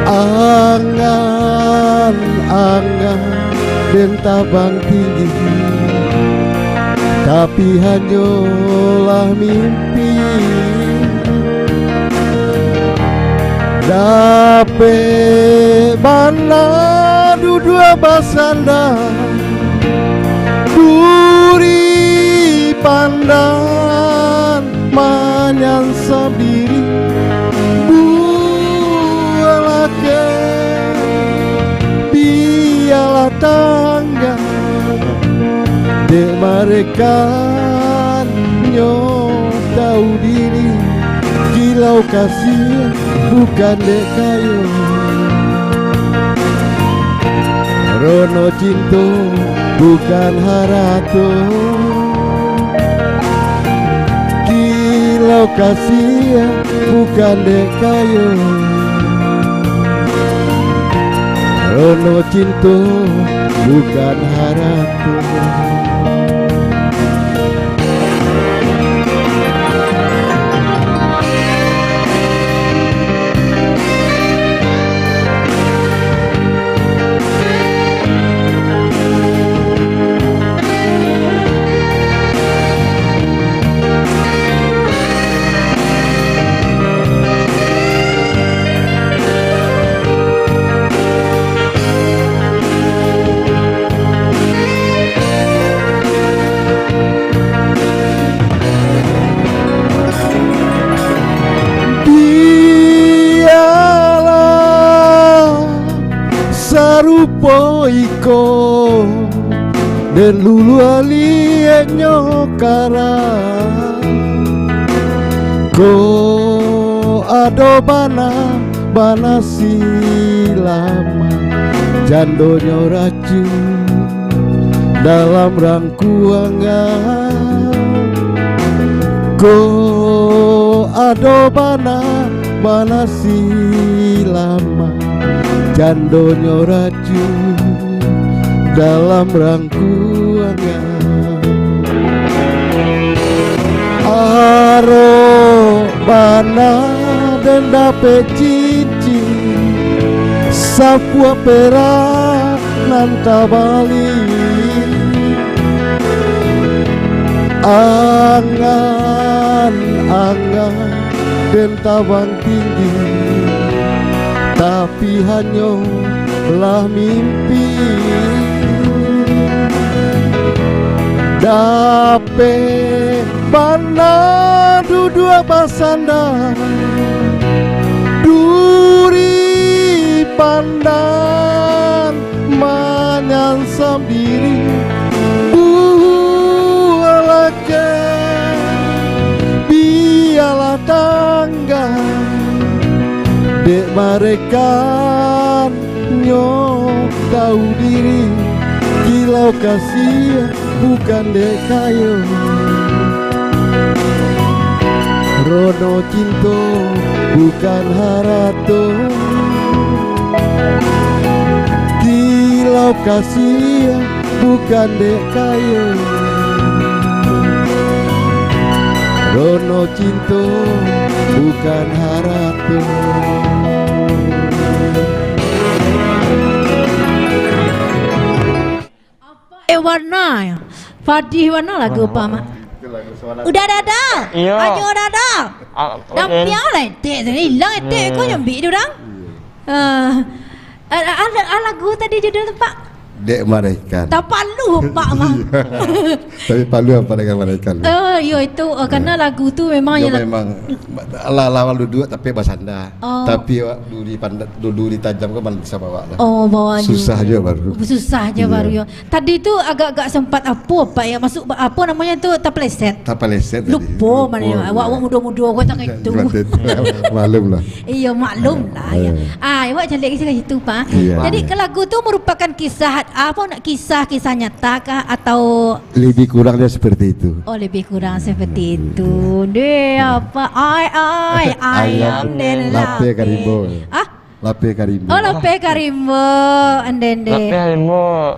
angan dan tabang tinggi tapi hanyalah mimpi. Dape bana dua basanda duri pandan manyan sabiri bualah ke bialah tangga dek mereka nyo tahu diri kilau kasih bukan dek kayu. Rono cinto bukan harato, kilau kasih bukan dek kayu. Rono cinto bukan harato. Sarupo iko dan lulu alie nyokara ko ado bana silama jandonyo racun dalam rangkuangan. Ko ado bana silama, jandonyo racun dalam rangkuangan. Aro bana dan dape cincin, sapua perak nanta bali. Angan-angan dan tabang tinggi, tapi hanyalah mimpi. Dape bana dudua basanda, duri pandan menyansam diri. Biarlah tangga dek mereka nyok tahu diri, kilau kasih bukan dek kayu. Rono cinto bukan harato, kilau kasih bukan dek kayu. Rono cinto bukan harato. Warna ya, Fadih warna lagu apa mak? Udah ada, iya. Ayo ada. Dampiang lah, tek hilang tek kau yang bik orang. Lagu tadi judul Pak. Dek Malaikat. Tak palu Pak mah. Tapi palu apa dengan malaikat? Yo itu karena lagu tu memang yo memang awal duduk tapi basanda. Tapi duri tajam kan malah bisa bawa lah. Oh bawa susah aja baru. Susah aja baru yo. Tadi tu agak-agak sempat apa Pak ya masuk apa namanya tu tapleset. Tapleset. Lupa mana awak muda-muda kau tak itu. Maklum lah. Iya maklum lah ya. Awak jadi kisah situ Pak. Jadi lagu tu merupakan kisah apa nak kisah nyata kah atau lebih kurangnya seperti itu? Oh lebih kurang seperti itu. Dia apa? Ayam dan lape karimbo. Lape karimbo. Oh lape karimbo. Lape karimbo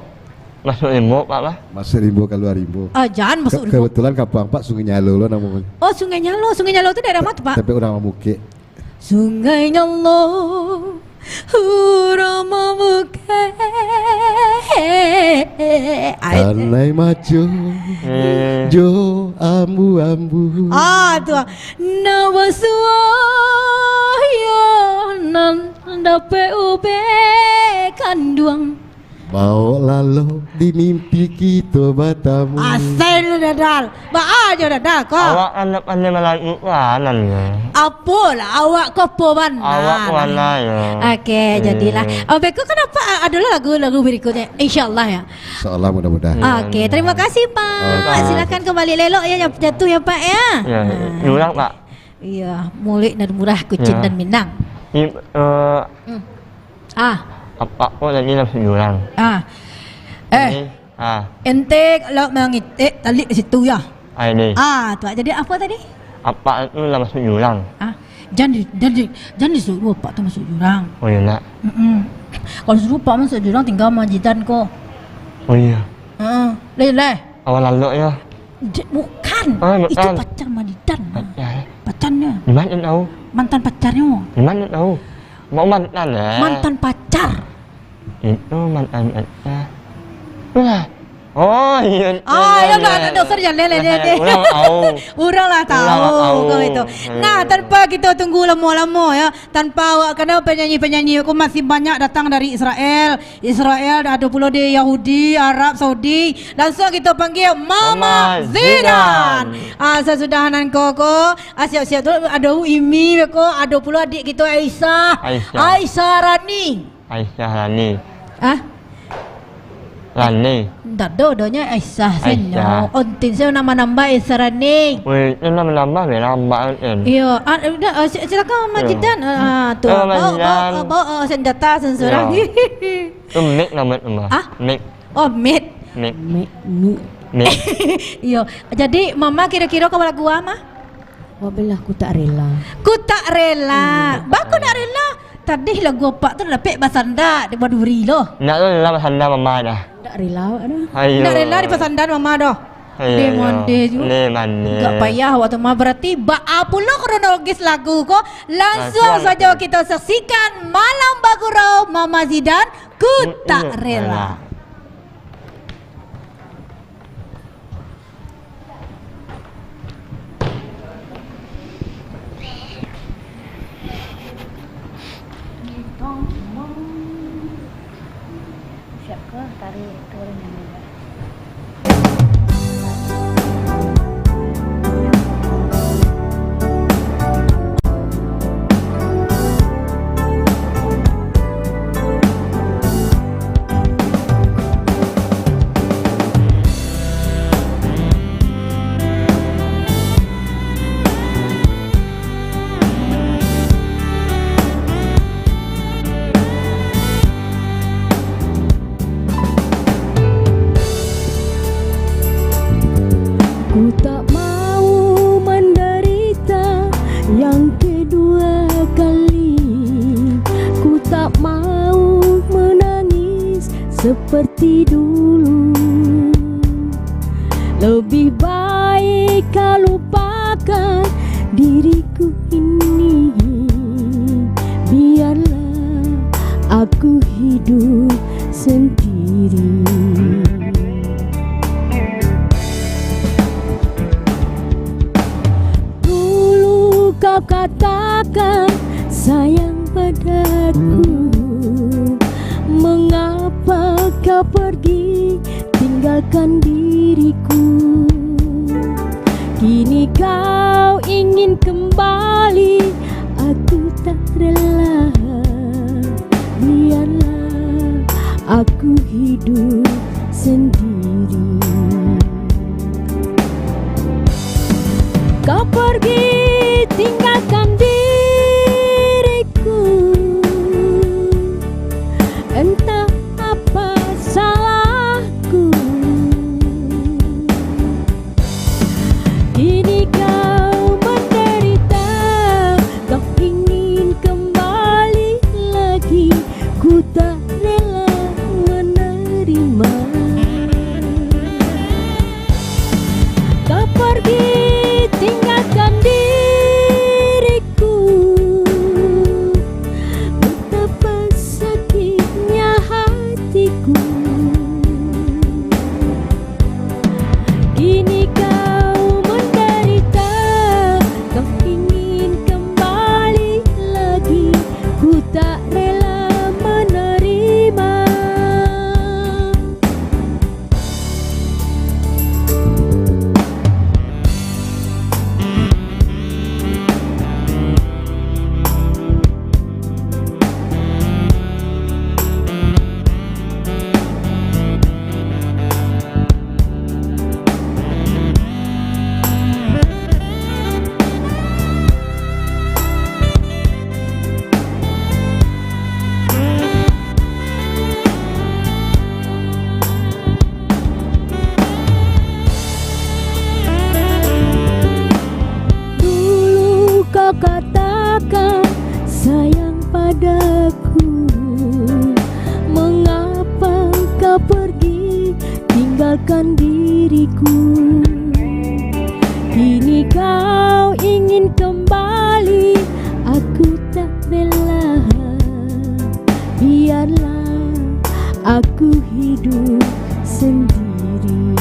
masuk rimbo Pak lah. Masuk rimbo keluar rimbo. Jangan masuk rimbo. Kebetulan Kampung Pak Sungai Nyalo lo namanya. Oh Sungai Nyalo itu daerah mana Pak? Tapi orang Mamuke. Sungai Nyalo. Hurama muke Alai maco Jo ambu-ambu tu Nawasuayo Nan dape ube kanduang Mau lalu di mimpi kita bertemu. Asal lu dadal. Ba aja dadal kau. Awak pandai melayu wanan ya. Apa lah awak kau poban. Awak wana ya. Okey, jadilah. Beko kenapa adalah lagu-lagu berikutnya? Insyaallah ya. Insyaallah mudah-mudahan. Okey, terima kasih Pak. Silakan kembali lelok ya jatuh ya Pak ya. Ya, ulang Pak. Iya, mulik dan murah kucing dan minang. Apa kok tadi langsung ulang? Ente kalau mengitik tali di situ ya. Ini. Tu jadi apa tadi? Apa itu langsung ulang? Jangan disuruh Pak tu masuk jurang. Oh iya nak. Kalau suruh Pak masuk jurang tinggal majidan kok. Oh iya. Leh. Awal lalu ya. Bukan. Itu pacar majidan. Pacarnya. Di mana tahu? Mantan pacarnya. Di mana tahu? Mau mantan ya? Mantan pacar. Itu mantan pacar. Oh iya. Ya enggak ada dosa jalan lele. Orang lah tahu kau itu. Nah, tanpa kita tunggu lama-lama ya, tanpa awak kena penyanyi-penyanyi aku masih banyak datang dari Israel. Israel ada pula di Yahudi, Arab, Saudi. Langsung kita panggil Mama Zidan. Sesudahan koko, siap-siap tu ada Imi ko, ada pula adik kita Aisyah Rani. Rani. Tak dodonya Aisyah senyo. Ontin saya nama-nama Aisyah Rani. Weh, nama-nama nambah kan. Iya, silakan Mama Jidan. Tuh, bawa senjata sensorang. Itu Mek nama. Mek. Oh, Mek. Iya, jadi Mama kira-kira kau lagu apa? Wabilah ku tak rela. Ku tak rela. Baku nak rela. Tadi lagu apa tu lepek basanda di Baduri loh. Nak rela basanda Mama dah. Tak rela dah. Nak rela di basanda Mama dah. Dia mande juga. Dia mande. Gak payah waktu Mama berarti pula kronologis lagu ko. Langsung saja kita saksikan Malam Bagurau Mama Zidan Ku Tak Rela. Siap ke tarik turun yang ini. Ku tak mau menderita yang kedua kali. Ku tak mau menangis seperti dulu. Lebih baik kau lupakan diriku ini. Biarlah aku hidup sendiri. Kau katakan sayang padaku. Mengapa kau pergi tinggalkan diriku? Kini kau ingin kembali, aku tak rela. Biarlah aku hidup sendiri. Kau pergi tinggalkan diriku. Entah apa salahku. Kini kau menderita, kau ingin kembali lagi. Ku tak rela menerima. Kau pergi tinggalkan diriku. Betapa sakitnya hatiku. Kini kau menderita, kau ingin kembali lagi. Ku tak rela menerima. Kau katakan sayang padaku. Mengapa kau pergi tinggalkan diriku? Kini kau ingin kembali, aku tak rela. Biarlah aku hidup sendiri.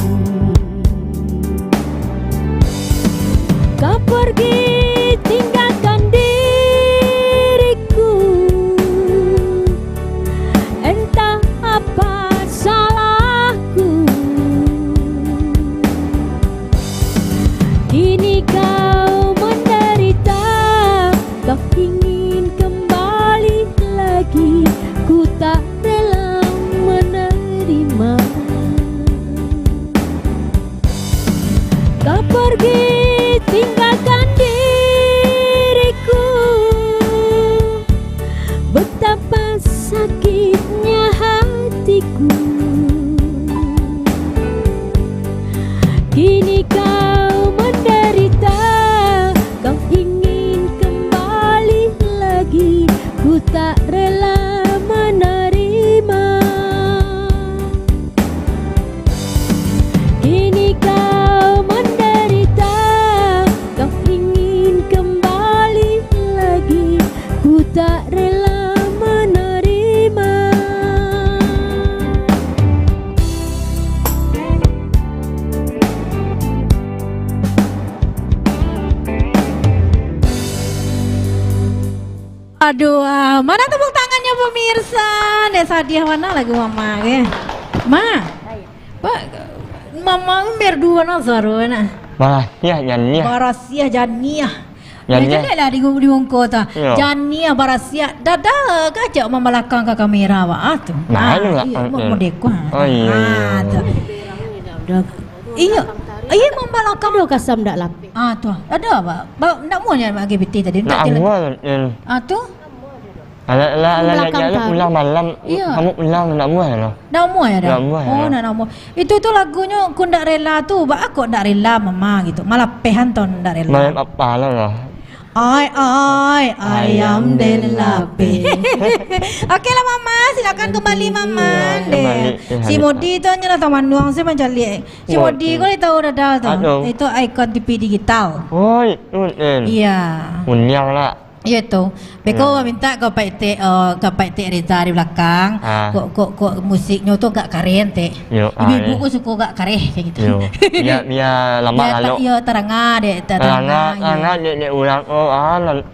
Kau pergi tinggalkan diriku. Entah apa salahku. Kini kau menderita, kau ingin kembali lagi. Ku tak rela menerima. kau pergi tinggalkan diriku. Betapa sakitnya hatiku. Kini kau menderita, kau ingin kembali lagi. Ku tak rela menerima. Kini kau menderita, kau ingin kembali lagi. Ku tak rela menerima. Aduh, mana tepuk tangannya pemirsa? Desa dia mana lagu mama ya? Ma, Pak, mama berdua nazarona. Barasia Jania. Barasia Jania. Jania. Jadi lah di kota. Iya. Jania Barasia. Dada kacau mama belakang ke kamera awak tu. Nah, itu lah. Iya, mau dekwa. Oh iya. Iya. Iya mama belakang Aduh kasam dak lap. tu. Ada apa? Ndak mau ni LGBT tadi. Nak awal. Tu. Ulang malam. Iya. Kamu ulang nak muat loh. Nak mau ya dah? Nak muat. Oh, nak mau. Itu tu lagunya aku ndak rela tu. Aku ndak rela mama gitu. Malah pehan ton ndak rela. Malam apa loh? Ayam delape. Okeylah mama, silakan kembali mama. Si Modi tu hanya taman nuang saya mencari. Si Modi kau tahu dah tu. Itu ikon TV digital. Oh, itu. Iya. Unyang lah. Iya tu. Beko minta kau pakai Reza di belakang. Kok musiknya tu gak keren teh. Ibu ku suka gak kareh kayak gitu. Biar lama lalu. Iya terangah deh. Terangah dia ulang lalu.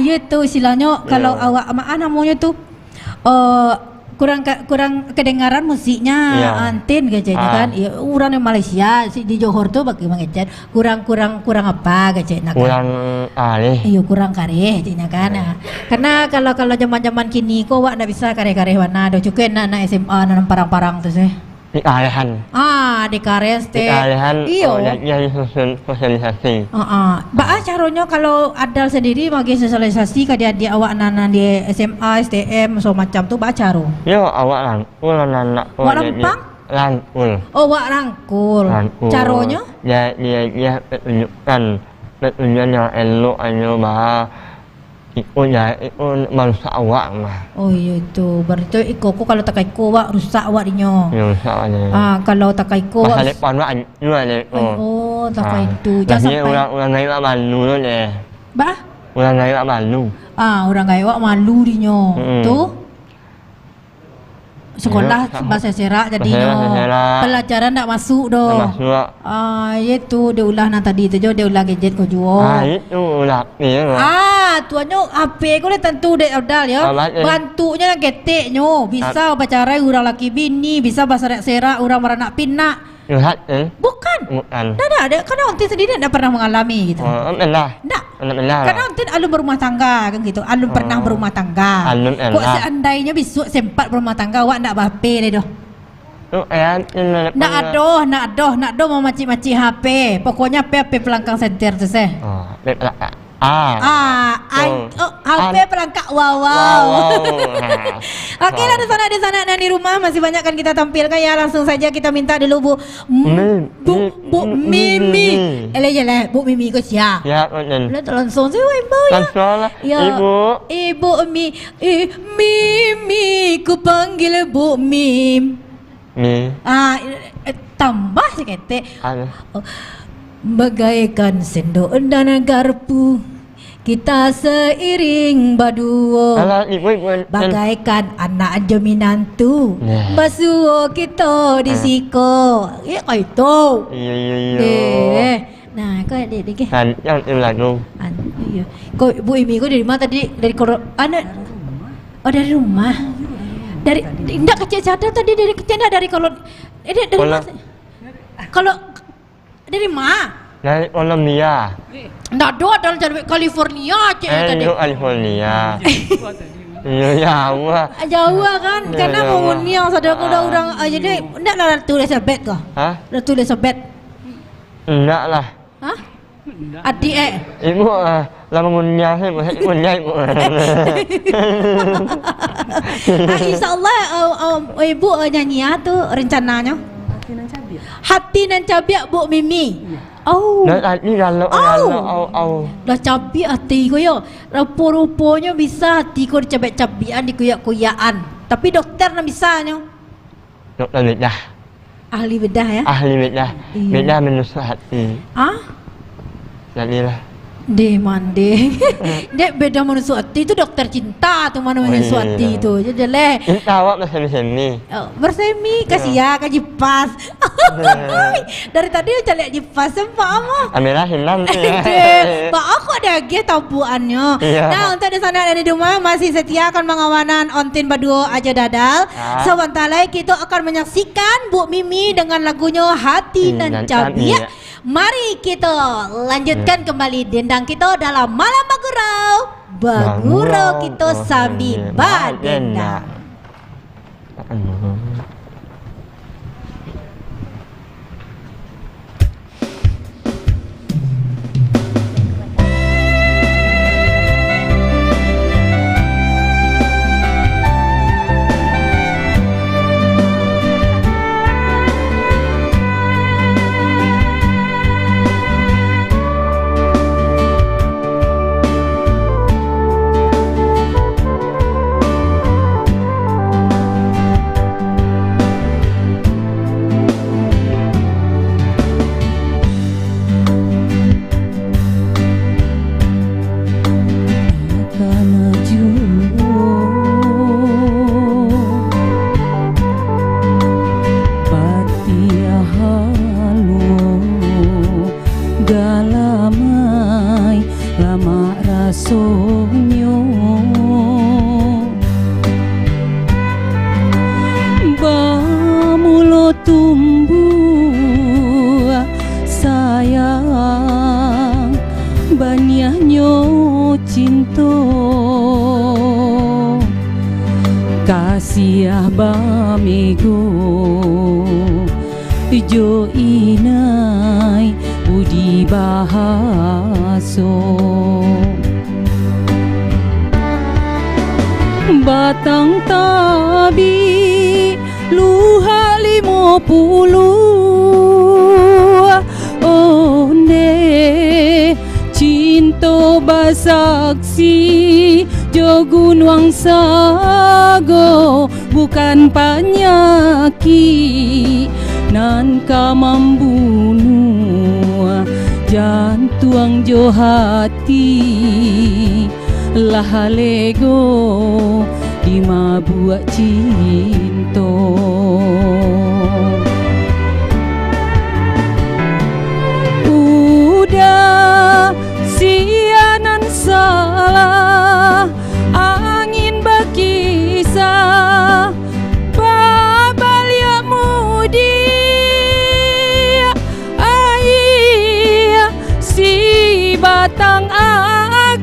Iya tu silanya kalau awak namanya tu kurang kedengaran musiknya antin gajahnya kan. Ya orang di Malaysia di Johor tu bagi mengecat kurang apa gajahnya kan. Kurang alih. Iya kurang kareh gajahnya kan. Karena kalau zaman kini kok wak ndak bisa kareh warna do cukup nak SMA nanam parang-parang tu sih. Di alihan. Di kares teh. Di alihan. Iya. Jadi sosialisasi. Baa caranya kalau adal sendiri bagi sosialisasi ke dia awak nana di SMA, STM so macam tu baa caro. Yo awak rangkul anak. Wak lempang? Rangkul. Oh wak rangkul. Caranya? Dia tunjukkan yang elok ayo bah. Ikut merusak awak mah. Oh iya tu. Berarti ikut kalau tak ikut wak rusak awak dinyo. Ya rusak aja. Kalau tak ikut wak. Pasal lepas wak juga le. Oh tak itu. Jangan sampai. Orang gay wak malu le. Bah? Orang gay wak malu. Orang gay wak malu dinyo. Tu. Sekolah bahasa serak jadinya. Pelajaran tak masuk doh. Tak masuk. Itu dia ulah nak tadi tu dia ulah gadget kau jual. Itu ulah ni. Tuannya HP kau le tentu dek odal ya. Bantunya nak keteknya. Bisa bercerai orang laki bini, bisa bahasa serak orang beranak pinak. Bukan. Ada. Karena ontin sendiri tidak pernah mengalami gitu. Benar. Karena ontin alun berumah tangga kan gitu. Alun pernah berumah tangga. Kok seandainya besok sempat berumah tangga, awak nak bape le doh. Nak adoh mau maci-maci HP. Pokoknya HP pelangkang senter tu seh. HP pelangkak wow. Okeylah di sana dan di rumah masih banyak kan kita tampilkan ya. Langsung saja kita minta dulu Bu Mimi. Bu Mimi kau siap. Ya, langsung sih ibu ya. Ibu Mimi ku panggil Bu Mim. Tambah sikit. Bagaikan sendok dan garpu kita seiring baduo. Bagaikan anak jaminan tu basuo kita di siko. Itu. Iya. Nah, kau adik ke? Yang lagu. Iya. Kau Bu Imi kau dari mana tadi? Dari anak. Oh dari rumah. Dari tidak kecil cadar tadi dari kecil dari kolon. Dari mana? Kalau dari mana? Dari Colombia. Nggak ada dari California cik tadi. California. Iya Jawa. Jawa kan? Karena mau niang sadar udah orang jadi nggak Ratu Elizabeth kah? Ratu Elizabeth. Enggak lah. Hah? Adik Ibu lama ngunyah ibu. Insyaallah ibu nyanyi tu rencananya. Hati nan cabiak Bu Mimi. Oh. Dah Dah cabiak hati ko yo. Rupa-rupanya bisa hati ko dicabik-cabikan, dikuyak-kuyaan. Tapi dokter nak bisanya. Dokter bedah. Ahli bedah ya? Ahli bedah. Bedah menusuk hati. Jadilah. Deh mande. Dek beda menusuk hati itu dokter cinta tu mana menusuk hati tu. Jadi leh. Cinta awak bersemi-semi. Bersemi kasih ya kaji pas. Dari tadi cari aja pas sempat ama. Amirah hilang. Pak aku ada lagi tabuannya. Nah untuk di sana dan di rumah masih setia akan mengawanan Ontin Baduo aja dadal. Sebentar lagi kita akan menyaksikan Bu Mimi dengan lagunya Hati dan Cabiak. Mari kita lanjutkan kembali dendang kita dalam Malam Bagurau. Bagurau kita sambil badendang. Kasiah bamego jo inai budi bahaso batang tabi luha 50 onde cinta basaksi jogun wang sago bukan penyakit nan ka membunuh jantung jo hati lah lego di mabuk cinta udah sianan salah angin berkisah babalia mudi air si batang agam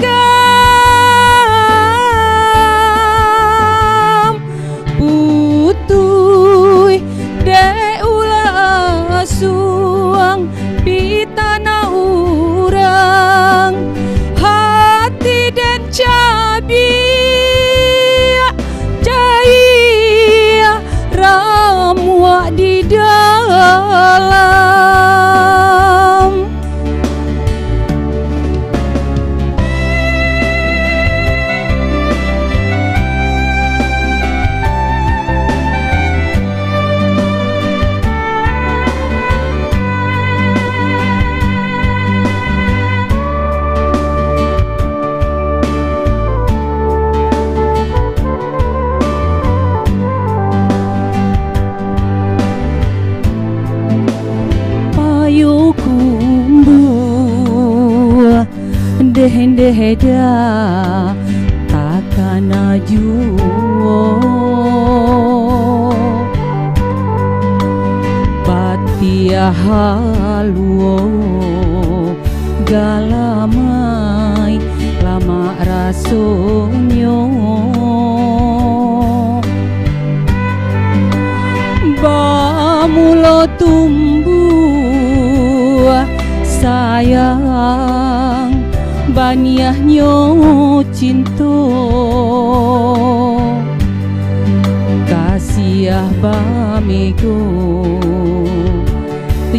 putui de ulah suang pitana urang hati dan cabiak jaya ramuak di dalam deh-deh-dah takkan ajuo batia haluo galamai lama rasonyo bamulo tumbuh Taniahnyo cinta kasiah bamego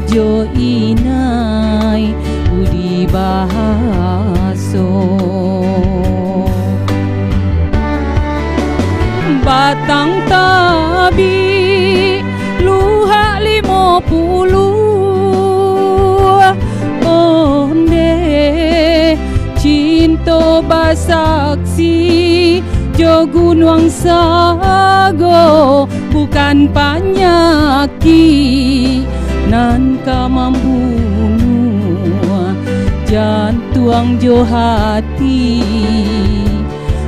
jo inai budi bahaso batang tabi luha 50 onde cinta basaksi jo gunung sago bukan penyakit nan ka membunuh jantung jo hati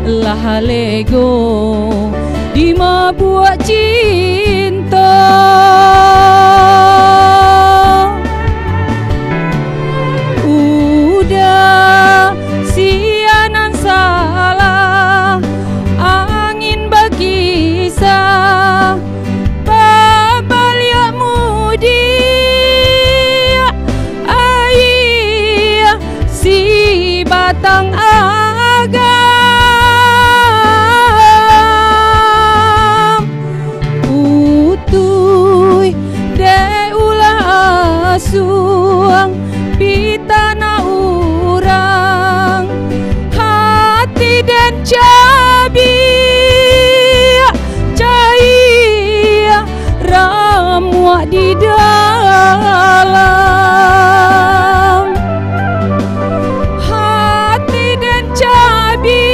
lah lego di mabuk cinta udah sianan salah angin berkisah babaliak mudi air si batang agam utui de ulah asuang pitana urang hati dan cabi cahaya ramuak di dalam hati dan cabi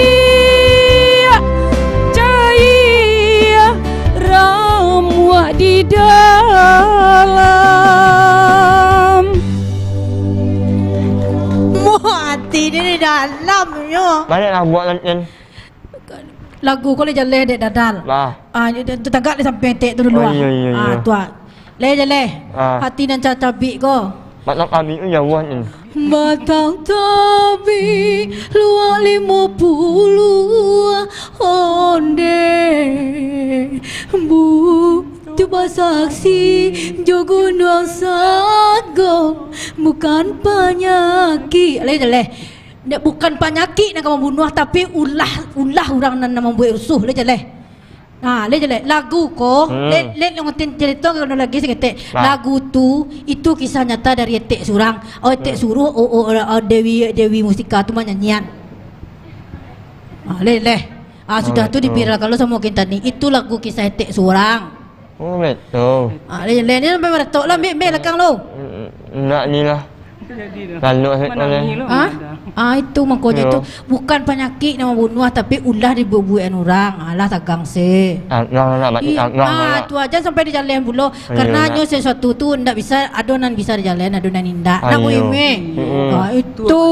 cahaya ramuak di dalam hati dia di dalamnya. Mana nak buat nanti? Lagu kau le jalan dek dadal. Bah. Tu tagak le sampai tek tu dulu. Tu le jalan. Hati dan cacabi ko. Batang tabi tu jauh ni. Batang tabi luar 50 onde bu tu saksi jo gunung sago bukan penyakit. Le bukan penyakit nak membunuh tapi ulah orang nan membuat rusuh le jale. Le jale lagu ko le ngotin cerita kalau lagi seketek lagu tu itu kisah nyata dari etek surang. Etek suruh Dewi Mustika tu nyanyian. Le sudah tu dipiral kalau semua kita ni itu lagu kisah etek surang. Oh betul. Le ni sampai meratok lah ambil belakang lo. Nak ni lah. Kalau itu makanya itu bukan penyakit yang membunuh tapi ulah dibubuhan orang. Alah tagang se. Tu aja sampai di jalan pula karena nyo sesuatu tu ndak bisa adonan bisa di jalan adonan indah. Nak buime. Itu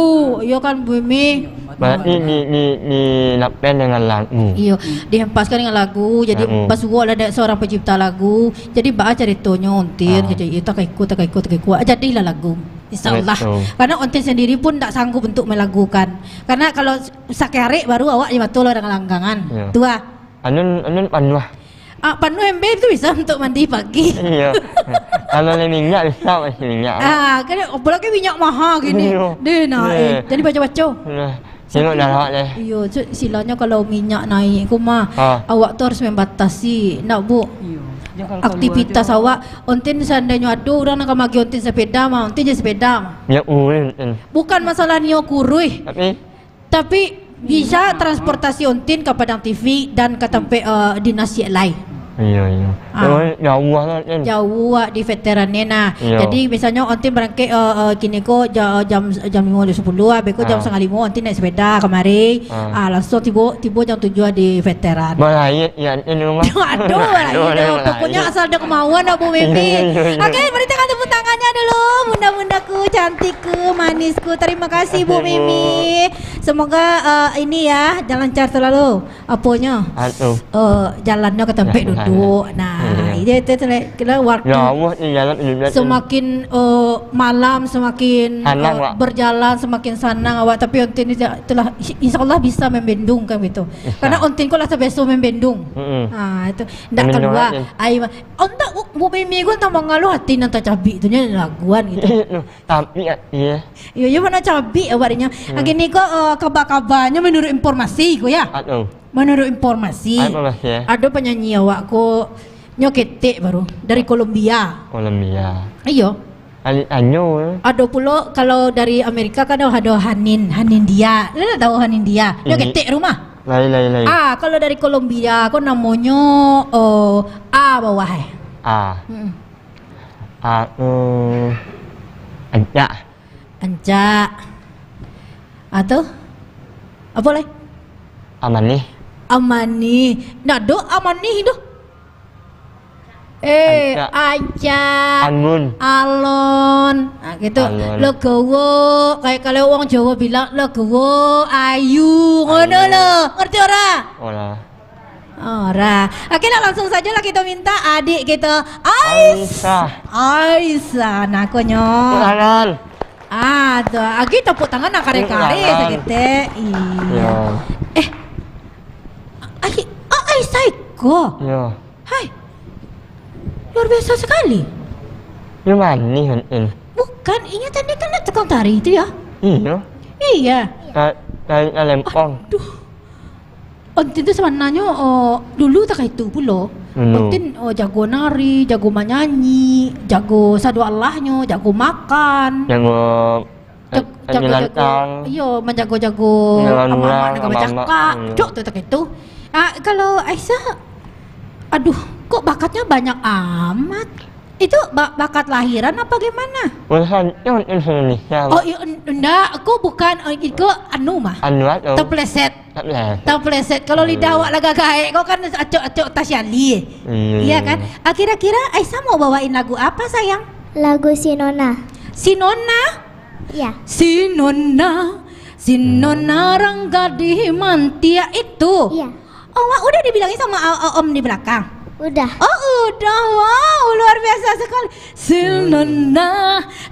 yo kan buime. Berarti ni lapen dengan lagu. Iyo, dihempaskan dengan lagu. Jadi pas ada seorang pencipta lagu. Jadi baca ceritanya ontin. Jadi tak ikut. Jadilah lagu. InsyaAllah. Karena ontin sendiri pun tak sanggup untuk melagukan. Karena kalau sakit baru awak betul orang langgangan. Tua. Anun panuh. Panuh ember itu bisa untuk mandi pagi. Iya. Kalau minyak bisa masih minyak. Kan apalagi minyak mahal gini. Deh naik. Jadi baca-baca. Tengok dah awak deh. Iyo, silanya kalau minyak naik kumah awak tu harus membatasi. Nak bu aktivitas awak. Ontin seandainya ada orang nak magi ontin sepeda mah, ontin je sepeda. Ya bukan masalah nio kurui. Tapi bisa transportasi ontin ke Padang TV dan ke tempat dinas yang lain. Iya. Jauh lah kan. Jauh di veteran nena. Jadi misalnya ontin berangkat kini ko jam 5:10 beko jam 5:30 ontin naik sepeda kemari. Langsung tiba jam 7 di veteran. Balayit ya ini rumah. Aduh, pokoknya asal ada kemauan Bu Mimi. Oke, mari tekan tepuk tangannya dulu bunda-bundaku, cantikku, manisku. Terima kasih Bu Mimi. Semoga ini ya jalan lancar selalu. Apanya? Jalannya ke tempat duduk. Nah, Dia kena waktu. Ya Allah, Semakin malam semakin berjalan semakin senang awak, tapi ontin itulah insyaallah bisa membendung kan gitu. Karena ontin ko lah biasa membendung. Itu ndak keluar. Ai onta bu minggu tambah ngaluh hati nang cabi itu nya laguan gitu. Tapi iya. Iya mana cabi awaknya. Agini kok kabar-kabarnya menurut informasi ko ya. Menurut informasi. Ada penyanyi awakku nyoketek baru dari Kolombia. Iya. Ada pula kalau dari Amerika kan ada Hanin dia. Lu tahu Hanin dia? Nyoketek rumah. Lain. Kalau dari Kolombia aku namanya A bawah. Anja. Atau apa lagi? Amani. Nah, Amani itu. Anja. Alon. Nah, gitu. Legowo. Kayak kalau orang Jawa bilang legowo, ayu, ngono lho. Ngerti ora? Ora. Oke, langsung saja lah kita minta adik kita Aisyah. Nah, konyo. Tuh, kita tepuk tangan nak kare-kare sakit. Iya. Aisyah iko. Iya. Hai. Luar biasa sekali. Gimana Bukan, ingatannya kan tukang tari itu ya? Iya. Kayak lempong. Ontin itu sebenarnya dulu tak itu pula. Ontin jago nari, jago menyanyi, jago sadu Allahnya, jago makan, jago iya menjago-jago amal dengan bercakap. Cok tu tak itu. Kalau Aisyah, aduh, kok bakatnya banyak amat. Itu bakat lahiran apa gimana? Indonesia. Oh iya, enggak, aku bukan itu mah. Terpleset. Kalau lidah awak laga gaek, kau kan acok-acok tasyali. Iya kan? Kira-kira Aisyah mau bawain lagu apa sayang? Lagu Sinona. Iya. Sinona Rangga di Mantia itu. Iya. Awak udah dibilangin sama om di belakang? Udah. Udah. Wow, luar biasa sekali.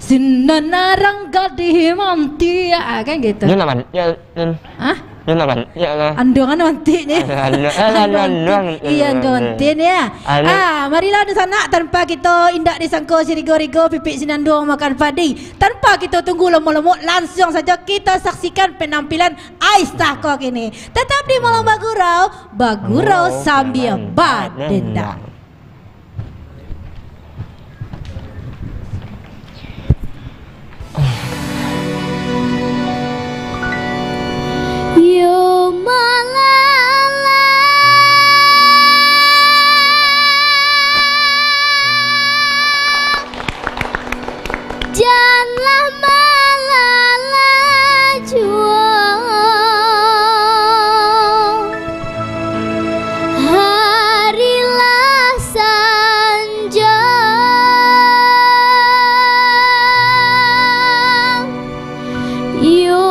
Sinona Rangga di Mantia, kan gitu. Andongan nantinya. Iya gantin ya. Marilah di sana tanpa kita indak disangko sirigo-rigo pipik sinandong makan padi. Tanpa kita tunggu lama-lama, langsung saja kita saksikan penampilan Aisyah kok ini. Tetap di Malam Bagurau sambil badendang. Yo malala, janganlah malala jua, harilah sanja, yo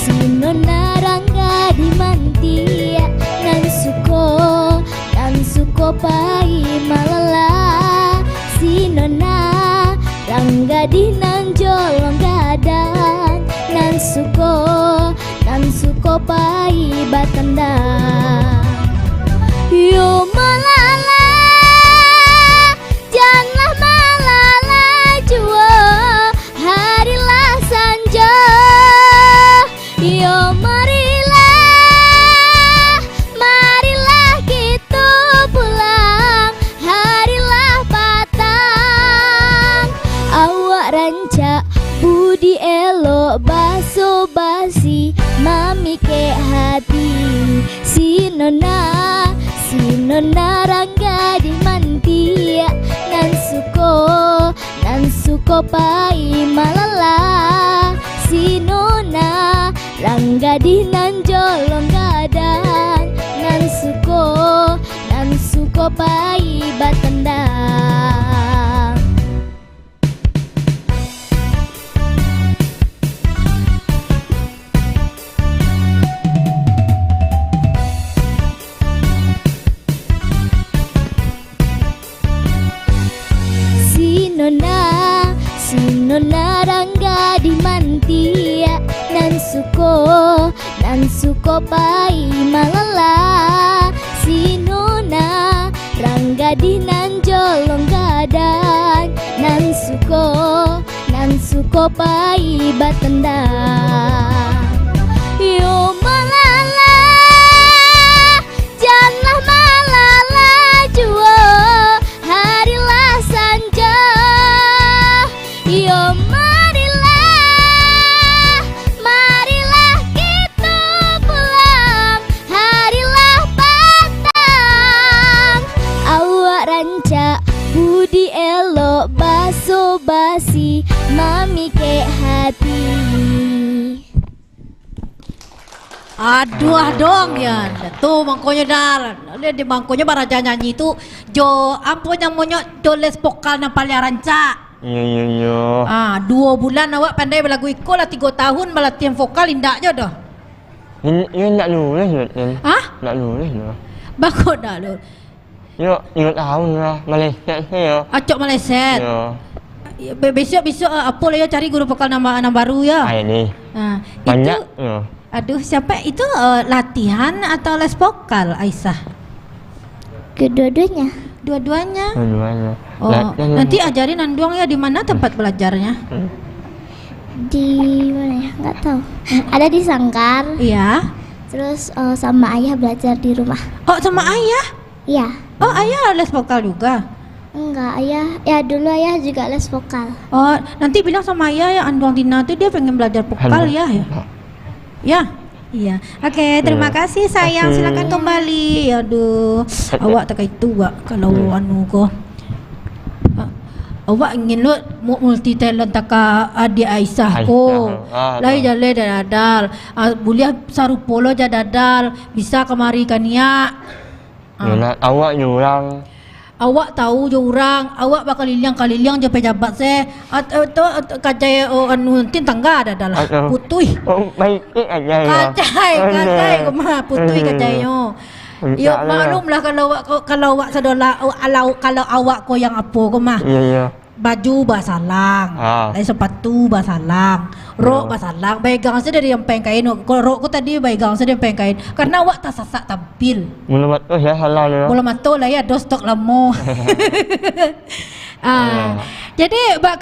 Sinona Rangga di Mantia nan suko pai malala. Sinona Rangga di nan jolong gadang nan suko pai batendang. Yo malala, janganlah malala jua, harilah sanja. Yo marilah kita pulang, harilah patang. Awak rancak budi elok baso basi. nona rangga dimantia nan suko pai malala si nona rangga di nan jolong gadang nan suko pai batendang. Si nona rangga dimantia nan suko pai malala si nona rangga di nan jolong gadang nan suko pai batendang. Yo malala janganlah malala jua harilah sanja. Yo marilah kita pulang, harilah patang. Awak ranca budi elok baso basi mami ke hati. Aduh dong ya, tuh mangkonya dar, di mangkonya baraja nyanyi itu jo ampunya monyok jo les vokal na paling ranca. Iya. 2 bulan awak pandai berlagu iko lah 3 tahun melatihan vokal indah aja dah. Ini nak nulis kan? Hah? Nak nulis lah. Bakut dah lu. Yo, ingat tahun lah Malaysia saya. Acok Malaysia. Yo. Besok apa lah ya cari guru vokal nama baru ya. Ini. Banyak. Yo. Aduh, siapa itu latihan atau les vokal Aisyah? Kedua-duanya. Dua-duanya. Oh, Latihan. nanti ajarin Anduang ya di mana tempat belajarnya? Di mana ya? Nggak tahu. Ada di Sangkar. Iya. Terus sama ayah belajar di rumah. Oh, sama ayah? Iya. Oh, ayah les vokal juga? Enggak, ayah dulu ayah juga les vokal. Oh, nanti bilang sama ayah ya Anduang Tina tuh dia pengen belajar vokal ya. Ya. Iya. Oke, terima kasih sayang. Silakan kembali. Aduh, awak tak itu wak kalau anu ko. Awak ingin lo multi talent taka adik Aisyah ko. Lai jale dadal. Boleh sarupolo jadadal. Bisa kemari kan ya. Awak nyurang. Awak tahu je orang, awak bakal kalilang je pejabat se. Atau kajai anu tin tangga ada dalah putui. Oh, baik aja. Kajai kemah putui kajainya. Yo maklumlah kalau awak sadola kalau awak ko yang apa kemah. Iya. Baju basalang, sepatu basalang, rok basalang, pegang saja dari yang pengkain. Kalau rokku tadi pegang saja yang pengkain. Karena awak tak sasak tampil. Mula matu ya halal ya. Mula matu lah ya dostok lamo. Jadi bak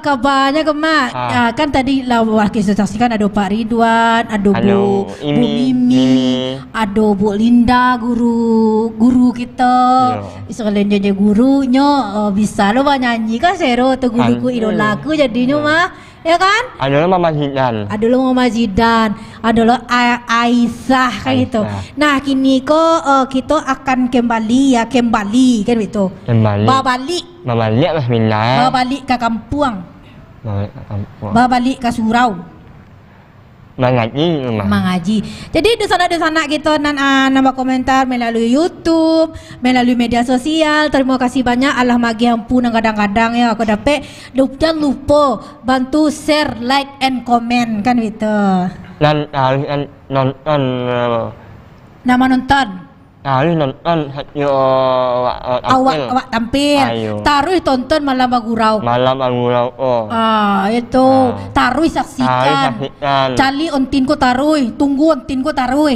kabarnya kemak. Kan tadi lah wakil saksikan ada Pak Ridwan, ada Bu Mimi, ada Bu Linda guru kita. Sekalian jadi gurunya bisa lo nyanyi kan sero tu guruku idolaku jadinya mah. Ya kan? Adalah Mama Zidan. Adalah Mama Zidan, adalah Aisyah kan itu. Nah, kini kita akan kembali kan itu. Babalik bismillah. Babalik ke kampung. Babalik ke surau. Mengaji. Jadi di sana kita nambah komentar melalui YouTube, melalui media sosial. Terima kasih banyak. Allah magi ampun kadang-kadang ya aku dapat. Jangan lupa bantu share, like and comment kan itu. Dan nonton. Nama nonton. Nonton awak tampil. Taruh tonton malam bagurau. Itu taruh saksikan. Cali ontinku taruh, tunggu ontinku taruh.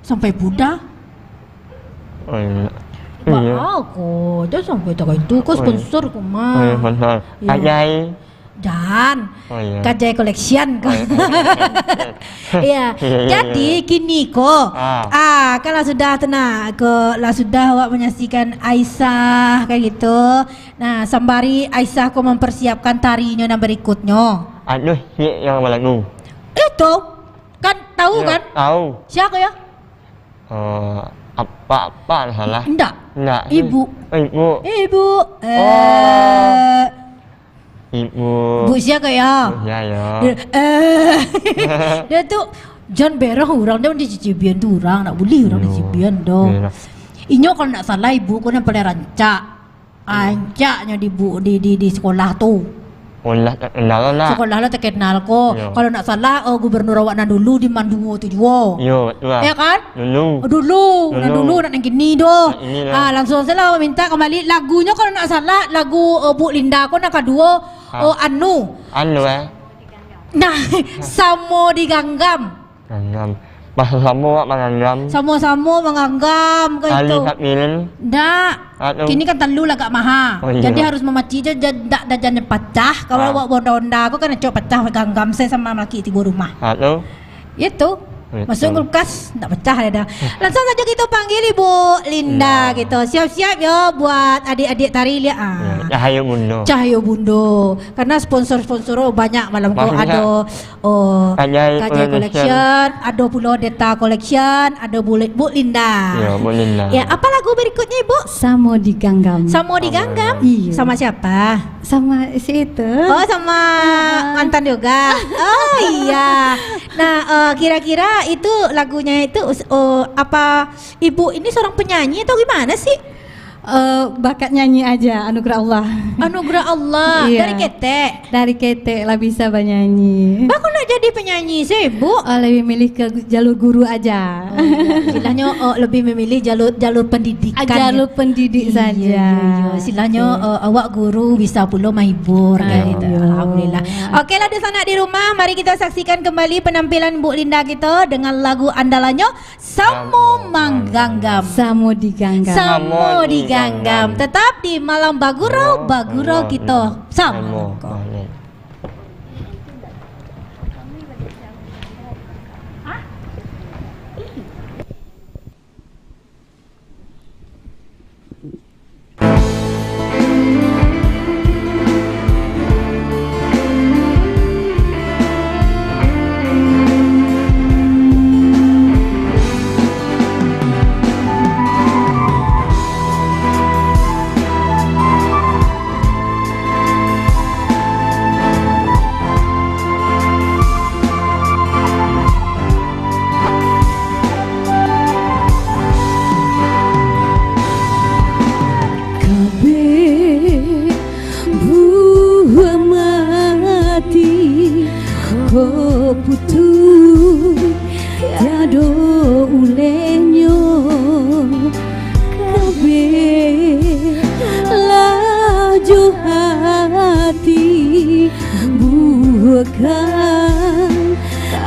Sampai Buddha. Aku jangan sampai tak itu kau sponsor ku mah. Kajai. Dan Kajai Collection. Iya. Jadi kini kok kalau sudah sudah awak menyaksikan Aisyah kayak gitu. Nah, sembari Aisyah kok mempersiapkan tarinya yang berikutnya. Aduh, yang lagu. Itu kan tahu kan? Tahu. Siapa ya? Apa salah? Enggak. Ibu. Ibu. Bu siapa ya? Ya. Dia tuh jangan berang orang dia dicicipian tuh orang nak boleh orang dicicipian dong. Inyo kalau nak salah ibu ko nang pada ancaknya di sekolah tuh. Sekolah lah terkenal ko. Kalau nak salah gubernur awak na dulu di Manduo tu juo. Ya kan? Dulu nak gini doh. Langsung salah minta kembali lagunya kalau nak salah lagu Bu Linda ko nak kedua anu nah samo diganggam. Sama-sama menganggam ke itu. Ndak. Kini kan telu lah gak maha. Jadi harus memaci je dak jangan pecah. Kalau awak bonda-bonda aku kan coba pecah ganggam saya sama laki tiga rumah. Itu. Masuk kulkas tak pecah dah. Langsung saja kita panggil Ibu Linda gitu. Siap-siap ya buat adik-adik tari lihat. Cahaya Bundo. Karena sponsor-sponsor banyak malam ko ada Kajai Collection, ada pula Deta Collection, ada Bu Linda. Ya, Bu Linda. Ya, apa lagu berikutnya Ibu? Samo diganggam. Samo diganggam? Iya. Sama siapa? Sama si itu. Oh, sama mantan juga. Oh iya. Nah, kira-kira itu lagunya itu apa Ibu ini seorang penyanyi atau gimana sih? Bakat nyanyi aja, anugerah Allah. Anugerah Allah. Iya. Dari ketek lah bisa bernyanyi. Bapak nak jadi penyanyi sih Bu? Lebih milih ke jalur guru aja. Istilahnya lebih memilih jalur pendidikan. Jalur pendidik saja. Istilahnya awak guru bisa pula menghibur kayak gitu. Alhamdulillah. Oke lah di sana di rumah, mari kita saksikan kembali penampilan Bu Linda kita dengan lagu andalannya Samo Mangganggam. Samo diganggam. Samo diganggam. Tetap di malam Bagurau kita sama.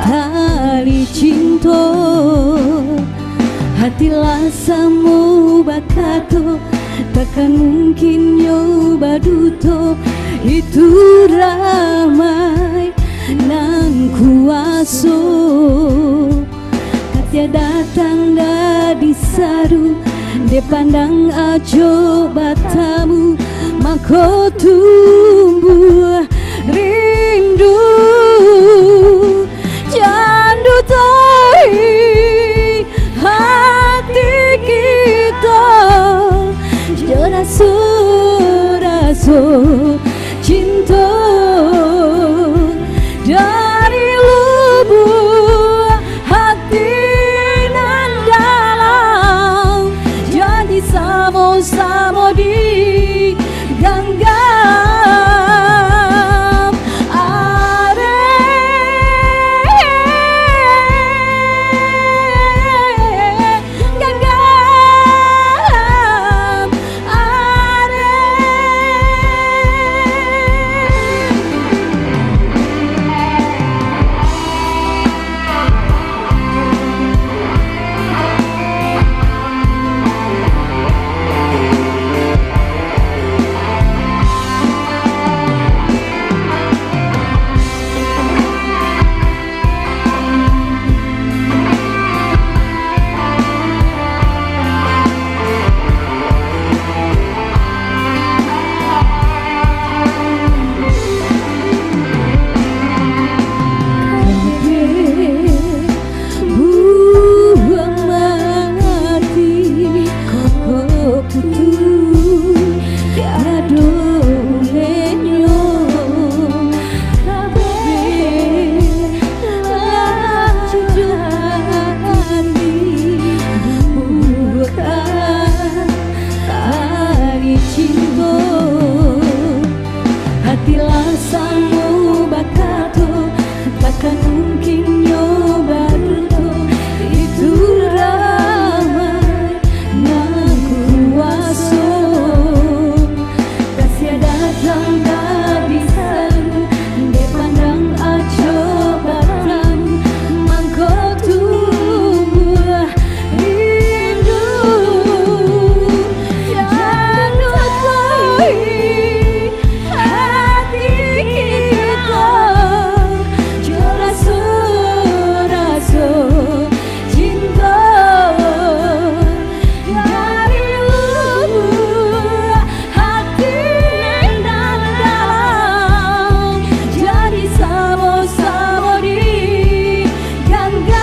Tali cinta hatilah samu bakato takkan mungkin nyoba duto itu ramai nang kuaso katia datang da disadu de pandang ajo batamu mako tumbuh rindu jandu tai hati kita raso cinta dari lubuk hati nan dalam jadi samo-samo di ganggang Bila samu bakatu takkan mungkin nyoba dulu. Itu ramai ngaku waso kasih datang tak bisa dipandang aco barang mangko tumbuh rindu. Jangan lupai hati kita jelas rasa cinta dari lubuk hati dan dalam jadi sama-sama di genggam.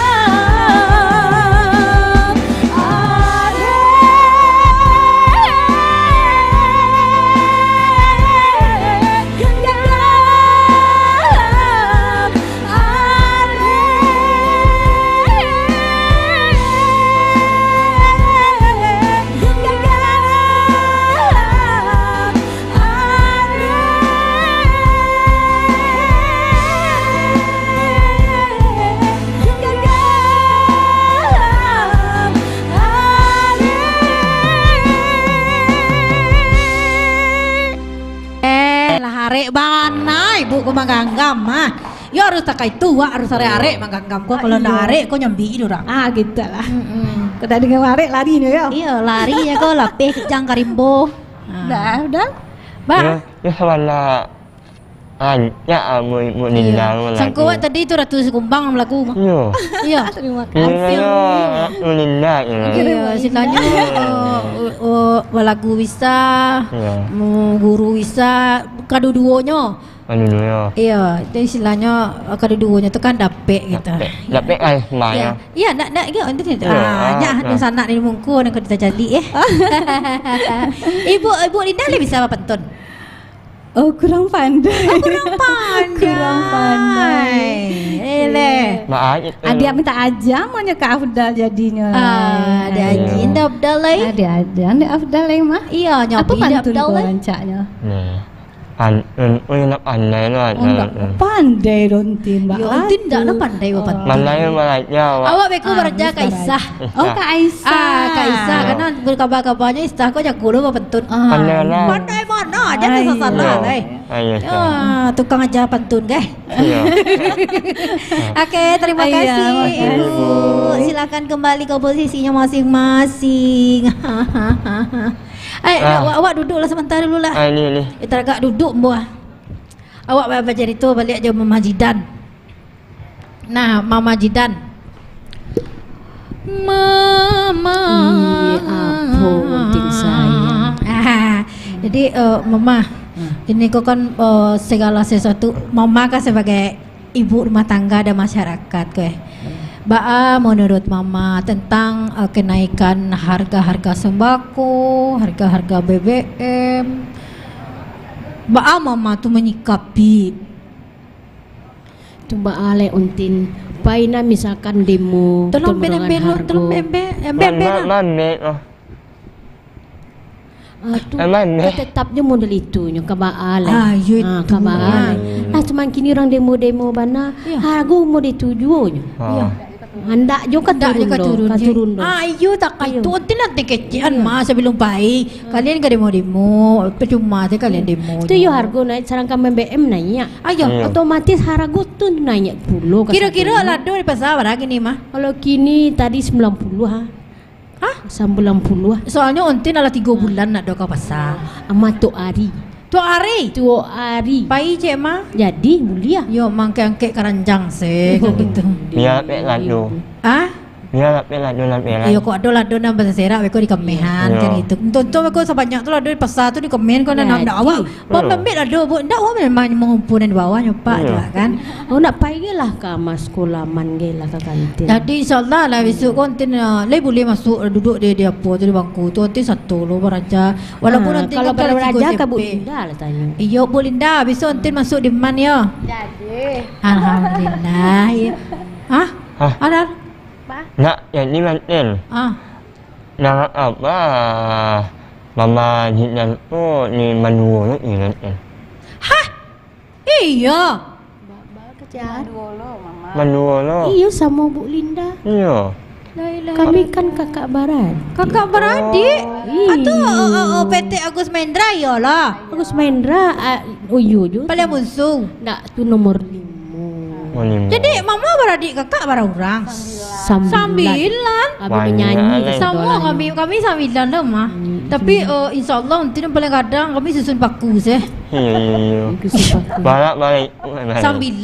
Arek mana ibu ko mangganggam mah. Ya harus takai tua harus arek mangganggam ko kalau ndak arek ko nyambi orang. Ah gitu lah. Kada dengan arek lari nih ya. Iya lari ya ko lapeh kejang karimbo. Udah. Ba. Ya wala ya mu nindang. Sangko tadi itu Ratu Sekumbang melaku mah. Iya. Terima kasih. Mu nindang. Iya, silanya walagu bisa, guru bisa, kaduduonya. Iya, itu istilahnya kaduduonya itu kan dapet gitu. Dapet maya. Iya, nak gitu. Nya di sana di mungku yang kita jadi Ibu Linda le bisa apa pentun? Oh kurang pandai. Kurang pandai. Adia minta aja maunya ke Afdal jadinya. Ada aja Indah Afdal lagi. Ada Afdal lagi mah. Iya nyobi Afdal lagi. rancaknya. Nak pandai lah. Pandai Rontin, Mbak. Rontin enggak pandai bapak. Pandai malainya. Awak beku berja Kaisah. Oh Kaisah. Kaisah karena berkabar-kabarnya istah kau jago lu pentun. Pandai mana? Aja bisa salah lah. Tukang aja pantun guys. Oke, terima kasih Ibu. Silakan kembali ke posisinya masing-masing. Awak duduklah sebentar dulu lah. Ini. Kita agak duduk buah. Awak baca itu balik aja Mama Jidan. Nah, Mama Jidan. Mama. Apa penting saya? Jadi Mama, ini kau kan segala sesuatu. Mama kan sebagai ibu rumah tangga dan masyarakat, menurut Mama tentang kenaikan harga-harga sembako, harga-harga BBM. Mama tuh menyikapi. Tuh Ale Untin, paina misalkan demo. Tolong beben. Tetapnya model itu nya kabaale. Nah cuman kini orang demo bana harga mau ditujunya. Hendak juga turun. Ayo tak itu tidak dikecian mah sebelum baik. Kalian gak demo percuma sih kalian demo. Itu yo harga naik serangkam BBM naik. Ayo otomatis harga tuh naik puluh. Kira-kira lado di pasar berapa gini mah? Kalau kini tadi 90 90. Soalnya ontin adalah 3 bulan nak doka pasar. Amat tu hari. Tu hari. Pai cek mah. Jadi mulia. Yo mangke-angke keranjang sih gitu. Biar lado. Biar lado. Ayo kok ada lado nang bahasa serak beko di kemehan kan gitu. Tonton beko sebanyak tu lado di pasar tu di kemen kau nak awak. Pembet lado bu. Ndak awak memang mengumpulkan di bawah nyopak juga kan. Oh nak pai lah ke mas sekolah man lah ke kantin. Jadi insyaallah lah besok konten le boleh masuk duduk di apa tu di bangku tu nanti satu lo beraja. Walaupun nanti kalau beraja ke Bu Linda lah tanya. Iyo Bu Linda besok nanti masuk di man ya. Jadi. Alhamdulillah. Ada Nak jadi mantin. Nak apa? Mama Jidan tu ni manual ni nanti. Iya. Manuolo. Iya sama Bu Linda. Iya. Kami kan kakak beradik. Kakak beradik? Atau PT Agus Mahendra ya lah. Agus Mahendra, iya juga. Paling musuh. Nggak, itu nomor 5. Jadi mama beradik kakak berapa orang? 9. Kami menyanyi. Sama kami 9 lah mah. Tapi insya Allah nanti paling kadang kami susun baku sih. Iya. Balik. 9.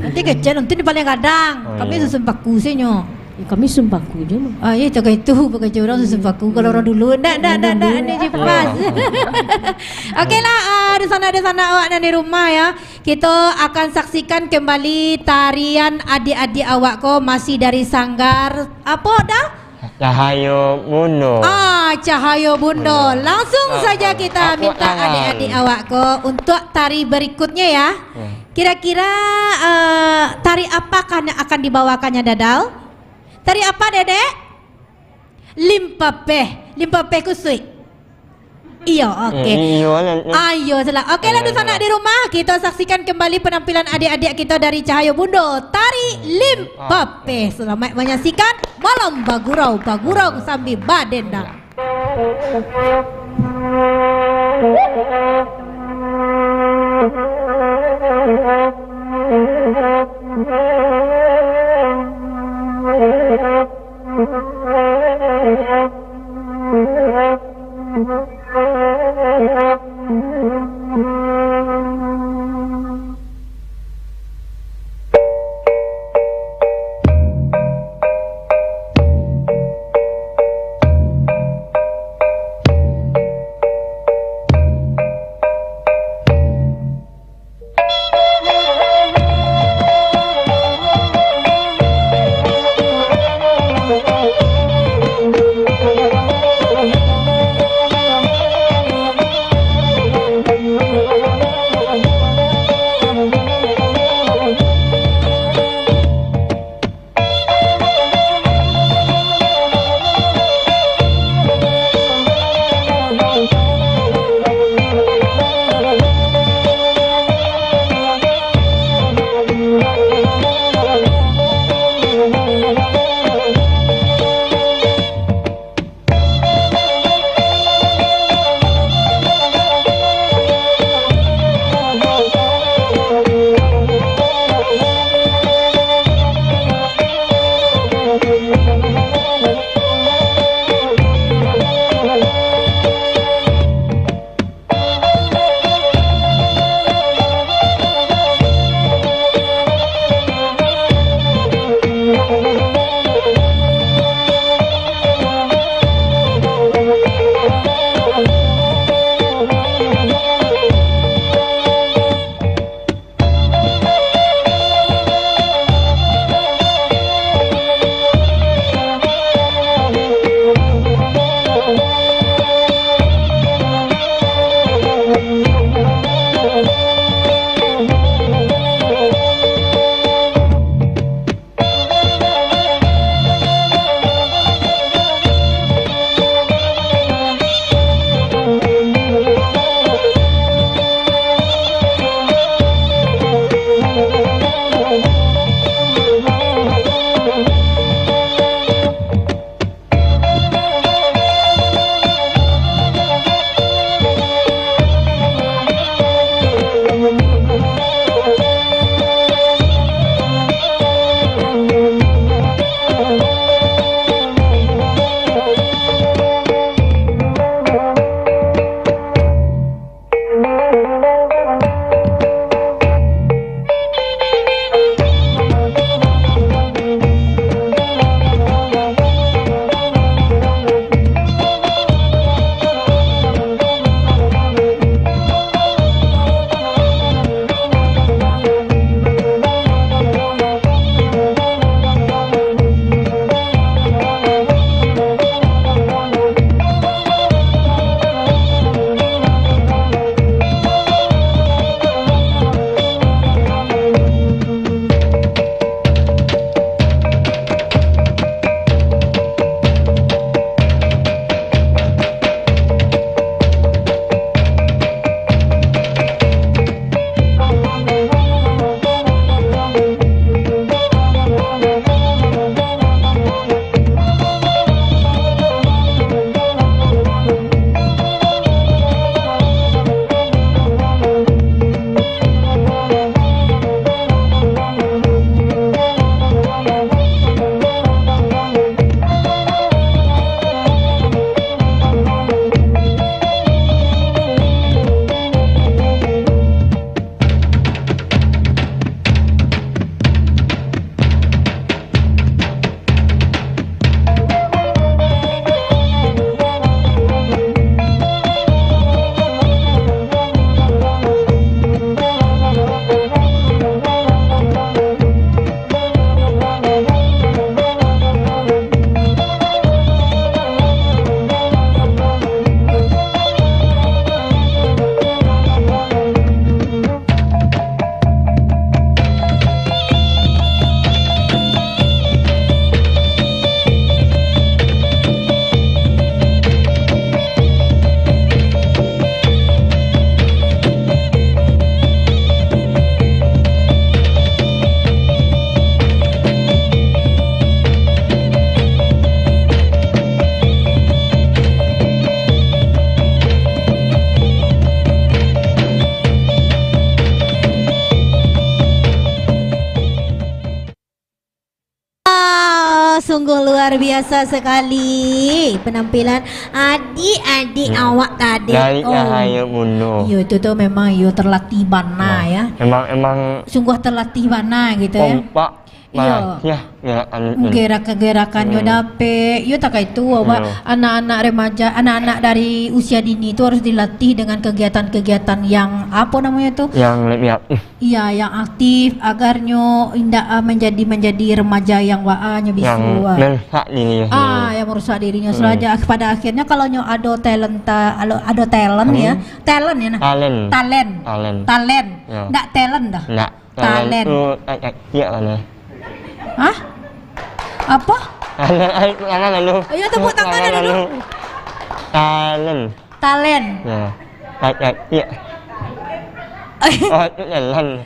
Nanti kecil nanti paling kadang kami susun baku sih nyo. Kami sumbaku je. Ya cakap itu pakai orang sumbaku. Kalau orang dulu ndak ini cepat. Okeylah, di sana awak dan di rumah ya. Kita akan saksikan kembali tarian adik-adik awak ko masih dari sanggar apa dah? Cahayo Bundo. Cahayo Bundo. Langsung saja kita minta adik-adik awak ko untuk tari berikutnya ya. Kira-kira tari apakah yang akan dibawakannya Dadal? Tari apa Dedek? Limpape kusui. Iya, oke. Ayo salah. Oke lah di sana di rumah kita saksikan kembali penampilan adik-adik kita dari Cahayo Bundo. Tari Limpape. Selamat menyaksikan Malam Bagurau sambil badenda. luar biasa sekali penampilan adik-adik awak tadi. Ayo bunuh. Yo itu tuh memang yo terlatih bana ya. Emang sungguh terlatih bana gitu ya. Kompak. Iya. Gerakan-gerakannya dape. Yo tak itu anak-anak remaja, anak-anak dari usia dini itu harus dilatih dengan kegiatan-kegiatan yang apa namanya tuh? Yang lebih aktif. Iya, yang aktif agarnya indah menjadi remaja yang waanya bisa. Yang merusak dirinya. Yang merusak dirinya saja. Pada akhirnya kalau nyo ada talent ya. Talent ya nah. Talent. Ndak talent dah. Ndak. Talent. Iya mana? Hah? Apa? Tangan lalu. Ayo tepuk tangan dulu. Talent. Ya. Iya. Oh, itu talent.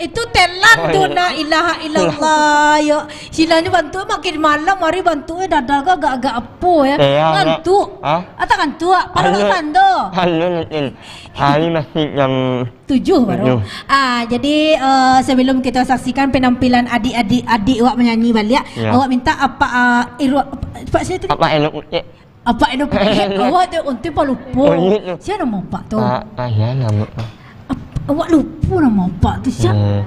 Itu talent tuh la ilaha illallah. Yo, silanya bantu makin malam mari bantu dadal ke agak-agak apa ya. Ngantuk. Atau ngantuk? Padahal sando. Hari masih jam 7 baru. Jadi sebelum kita saksikan penampilan adik-adik awak menyanyi balik, awak minta apa Pak saya tadi? Apa elok Apa elok awak tu untuk palupo. Siapa nama Pak tu? Pak ya nama. Awak lupa nama Pak tu siapa?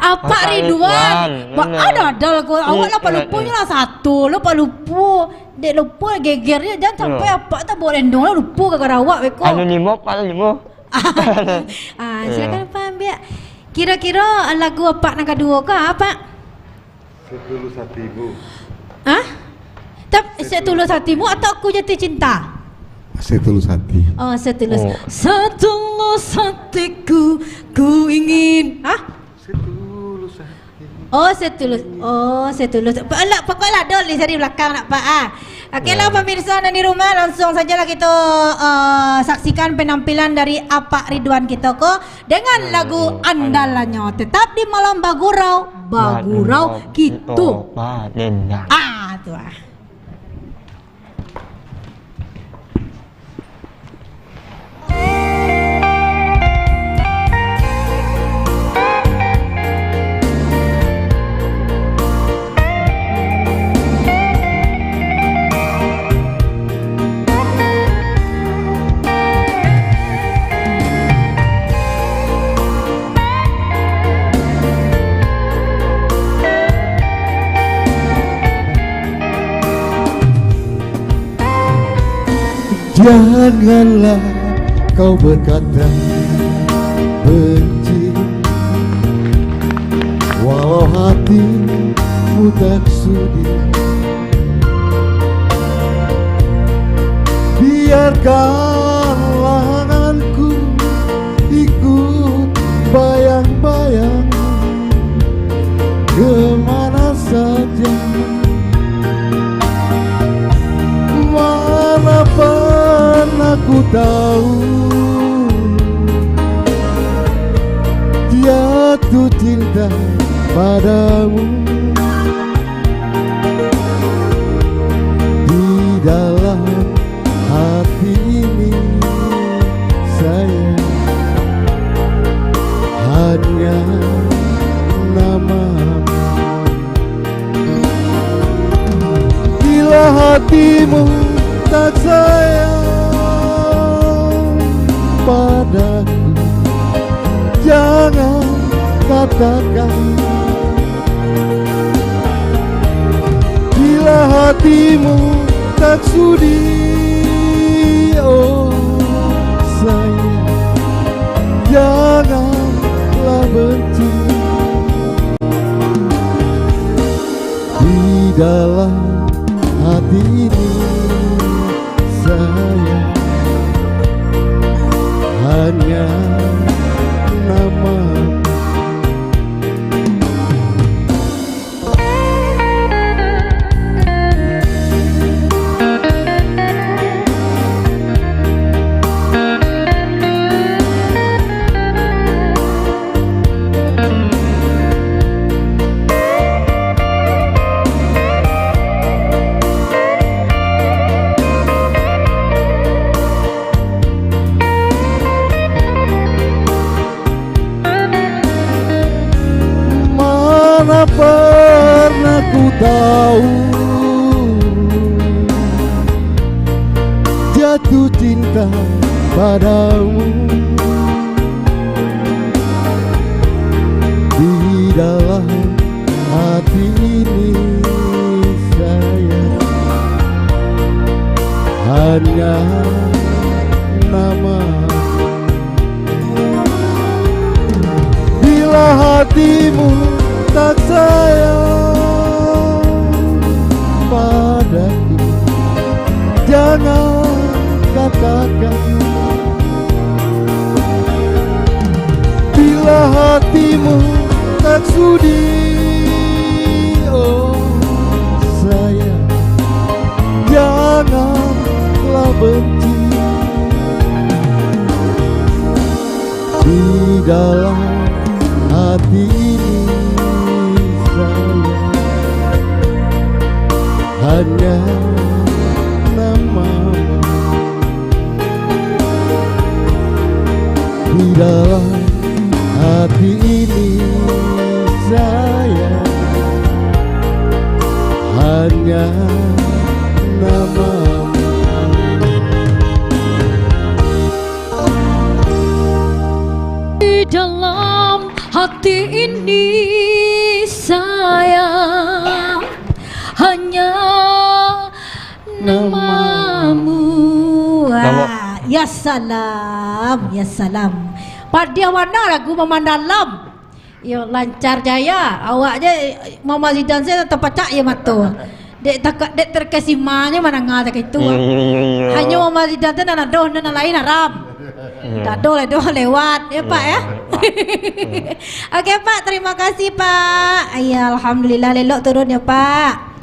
Pak Ridwan. Ada lagu awak lupa lah satu. Lupa. Dek lupa gegernya jangan sampai apa tak boleh endong lah lupa gara-gara awak beko. Limo. Silakan Pak ambil. Kira-kira lagu apa nak kedua ke apa? Setulus hatimu. Setulus hatimu atau aku jatuh cinta? Setulus hati. Setulus. Setulus hatiku ku ingin. Setulus hati. Setulus. Pokoknya dol di sini belakang nak Pak. Okeylah pemirsa dan di rumah langsung sajalah kita saksikan penampilan dari Pak Ridwan kita dengan lagu andalannya. Tetap di malam Bagurau gitu. Tuh. Janganlah kau berkata benci, walau hatimu tak sudi. Biarkanlah anganku ikut bayang-bayang kemana saja. Mana aku tahu jatuh cinta padamu di dalam hati ini. Saya hanya namamu. Bila hatimu tak sayang padaku, jangan katakan. Bila hatimu tak sudi, oh sayang, janganlah benci. Di dalam hati ini saya hanya nama. Mana pernah ku tahu jatuh cinta padamu. Di dalam hati ini saya hanya nama. Bila hatimu tak sayang padaku, jangan katakan. Bila hatimu tak sudi, oh sayang, janganlah benci. Di dalam hati ini saya hanya namamu. Di dalam hati ini saya hanya namamu. Di dalam hati ini saya hanya namamu. Ya salam, ya salam. Pada mana lagu Mama Dalam? Ya lancar jaya. Awak je Mama Zidan saya terpacak ya mata. Dek takak dek terkesimanya mana ngah tak itu. Hanya Mama Zidan tu nak doh nak lain haram. Tak doh lewat ya Pak ya. Okey Pak, terima kasih Pak. Ya alhamdulillah lelok turun ya Pak.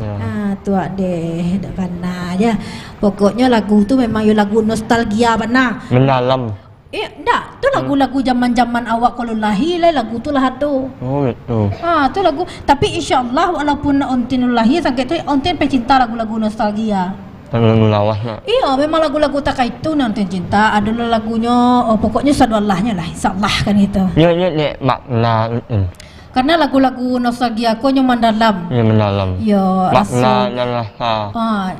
Tuak deh, dak kena aja. Pokoknya lagu tu memang lagu nostalgia benar. Mendalam. Enggak, tu lagu-lagu zaman-zaman awak kalau lahir lah lagu tu lah tu. Oh gitu. Tu lagu. Tapi insya-Allah walaupun ontin lahir sampai tu ontin pecinta lagu-lagu nostalgia. Lagu lawas nak. Iya, memang lagu-lagu tak itu nanti cinta adalah lagunya pokoknya sadwallahnya lah insya-Allah kan gitu. Ya makna. Karena lagu-lagu nostalgia ko nyaman dalam. Ya mendalam. Ya makna dan rasa.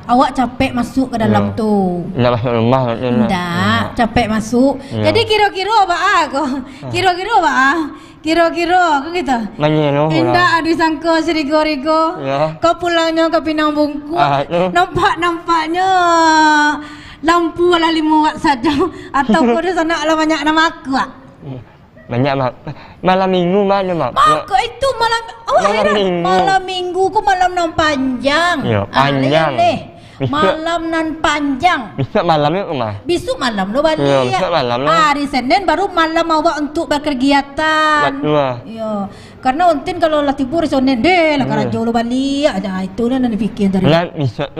Awak capek masuk ke dalam tu. Nak masuk rumah Enggak, capek masuk. Jadi kira-kira apa aku? Kira-kira apa? Kira-kira kan gitu. Menyeluh. Enggak ada sangka serigo-rigo. Kau pulangnya ke Pinang Bungku. Nampak-nampaknya lampu ala 5 watt saja. Atau kau di sana ala banyak nama aku. Banyak malam minggu mana mak? Maka itu malam minggu ku malam nan panjang. Ya, panjang. Malam nan panjang. Besok malamnya ke mah? Besok malam lo balik. Ya, besok malam lah. Hari Senin baru malam awak untuk berkegiatan. Betul. Ya. Karena untin kalau latih pur Senin deh lah karena jauh lo balik. Itu dah nak fikir dari. Besok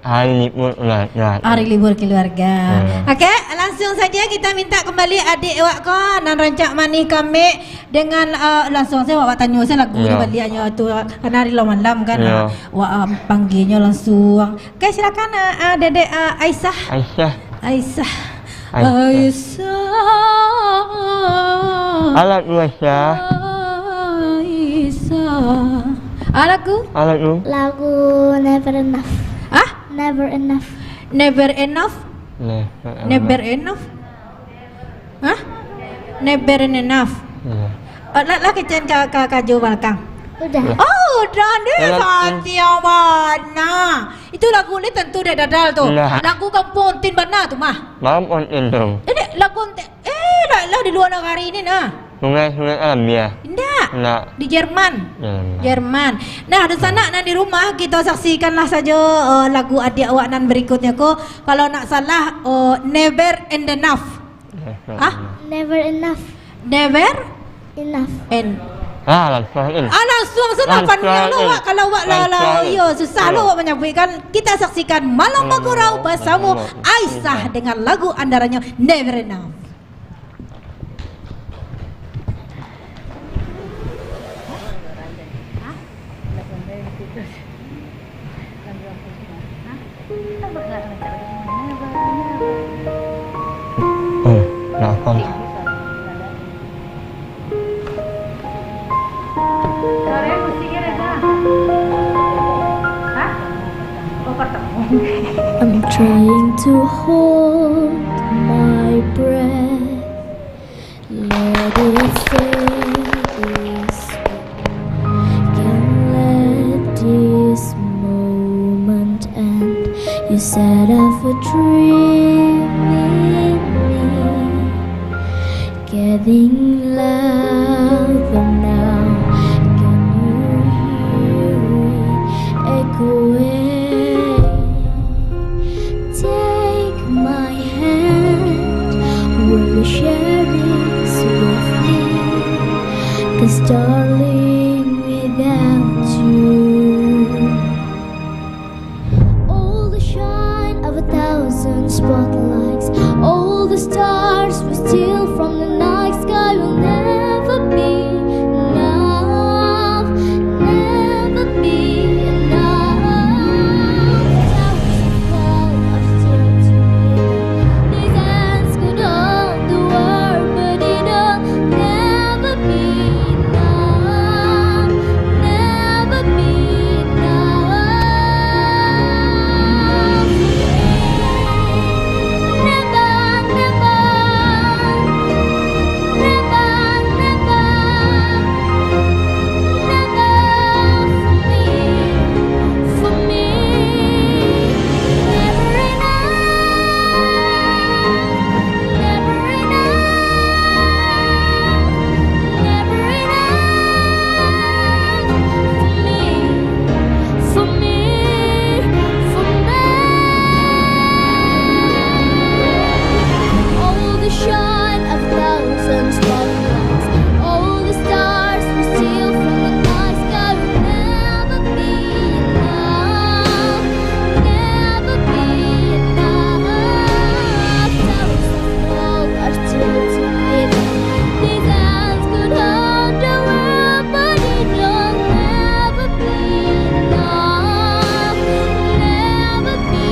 hari libur hari libur keluarga. Okey, langsung saja kita minta kembali adik awak ko nan rancak mani kami dengan langsung saya awak tanya saya lagu baliknya tu karena hari malam kan. Awak panggilnya langsung. Okey, silakan Dedek Aisyah. Alat Aisyah. Lagu Never Enough. Never Enough. Never Enough. Never Enough. Never Enough. Lah kecen ka jo belakang. Udah. Oh, udah deh Satya mana. Itu lagu ni tentu dah dadal tu. Lagu kampung Ontin mana tu mah? Malam Ontin tu. Ini lagu Ontin. Lah di luar negara ini nah. Sungai Alamiah. Enggak. Di Jerman. Nah, di sana nan di rumah kita saksikanlah saja lagu adik awak nan berikutnya ko. Kalau nak salah Never Enough. Never Enough. Never Enough. Langsung senapannya lo kalau awak yo susah lo menyampaikan. Kita saksikan Malam Magurau bersama Aisyah dengan lagu andaranya Never Enough. I'm trying to hold Why did it stay this way? Can't let this moment end. You set off a dream in me, getting louder now. Can you hear it echoing? Take my hand, will you share this with me? 'Cause darling, without you, all the shine of 1,000 spotlights, all the stars we steal from the night sky will never be enough, never be enough. Towers of gold are still too big. These hands could hold the world, but it'll never be enough, never be enough. Never, never, never, never, never for me, never enough, never enough, never enough for me, for me. All the shine of 1,000 spotlights, all the stars we steal from the night sky will never be enough, never be enough. Towers of gold are still too big. These hands could hold the world, but it'll never be enough, never be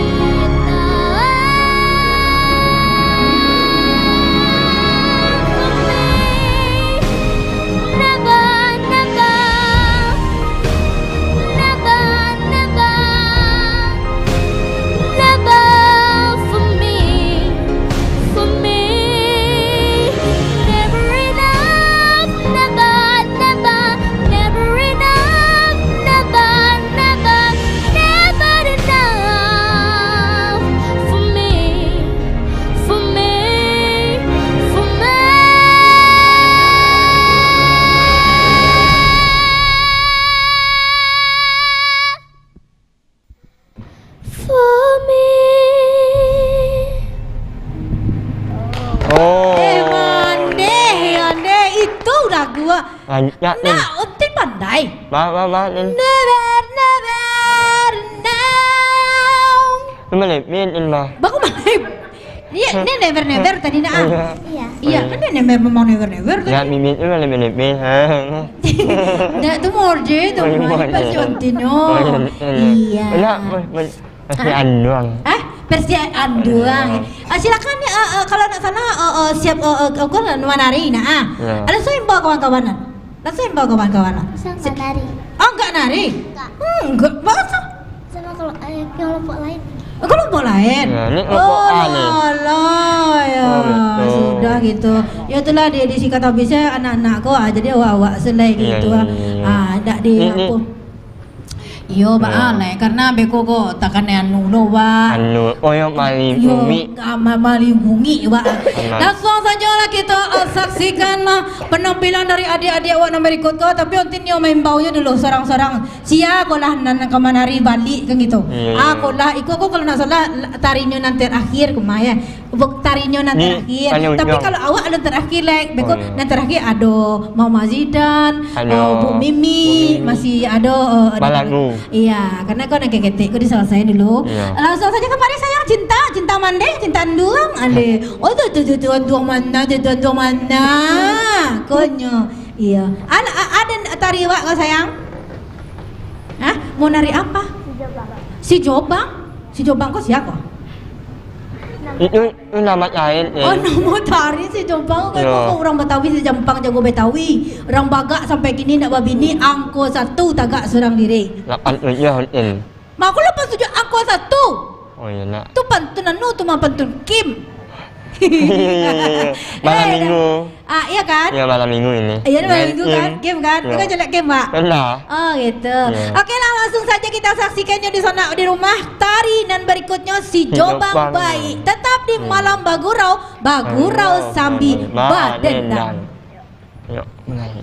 Itu udah gua. Banyak nih. Nah, Untin pandai. Never now. Melebihin lah. Baku malip. Iya, ini never tadi nak. Iya. Iya, kan dia memang never tadi. Ya, mimin itu lebih. Dah tu morje tu, pasti Untino. Iya. Masih anduang. Versi anduang. Silakan ya kalau nak sana siap kau nari nah. Langsung bawa kawan-kawanan. Langsung bawa kawan-kawanan. Enggak nari. Oh, enggak nari. Enggak, masa? Sama kalau kelompok lain. Kelompok lain. Ini kelompok A nih. Ya sudah gitu. Ya itulah dia disikat habisnya anak-anakku jadi awak selai gitu. Ada di apa? Yo baalai karena beko ko takkan anu lo wa. Anu yang paling bumi. Mali bungi wa. Langsung saja kita saksikan penampilan dari adik-adik awak nomor ikut ko tapi ontin yo main baunya dulu sarang-sarang. Sia ko lah nan kamanari balik kan gitu. Aku lah ikut ko kalau nak salah tarinya nanti akhir kumaya. Tarinya nanti akhir. Tapi kalau awak alun terakhir like beko nanti terakhir ada Mama Zidan, Bu Mimi, masih ada Balagu. Iya, karena kau nak keketik, kau diselesaikan dulu. Langsung saja kembali sayang, cinta mande, cinta duang, ande. Oh tu duang mana, duang mana, konyo. Iya. Ada tari wak kau sayang? Hah? Mau nari apa? Si Jobang kau siapa? Itu nama lain. Oh, nama tari si Jombang kan orang Betawi si Jampang jago Betawi. Orang Bagak sampai kini nak babini angko 1 tagak seorang diri. 8 Mak aku lepas 7 angko 1. Oh iya nak. Tu pantun anu tu mah pantun Kim. Malam minggu. Iya kan? Iya malam minggu ini. Iya malam minggu kan? Game kan? Bukan jelek game, Pak? Pernah. Oh gitu. Iya. Oke lah, langsung saja kita saksikannya di sana di rumah. Tarian berikutnya si Jobang Bayi. Tetap di Malam Bagurau sambil badendang. Yuk, mulai.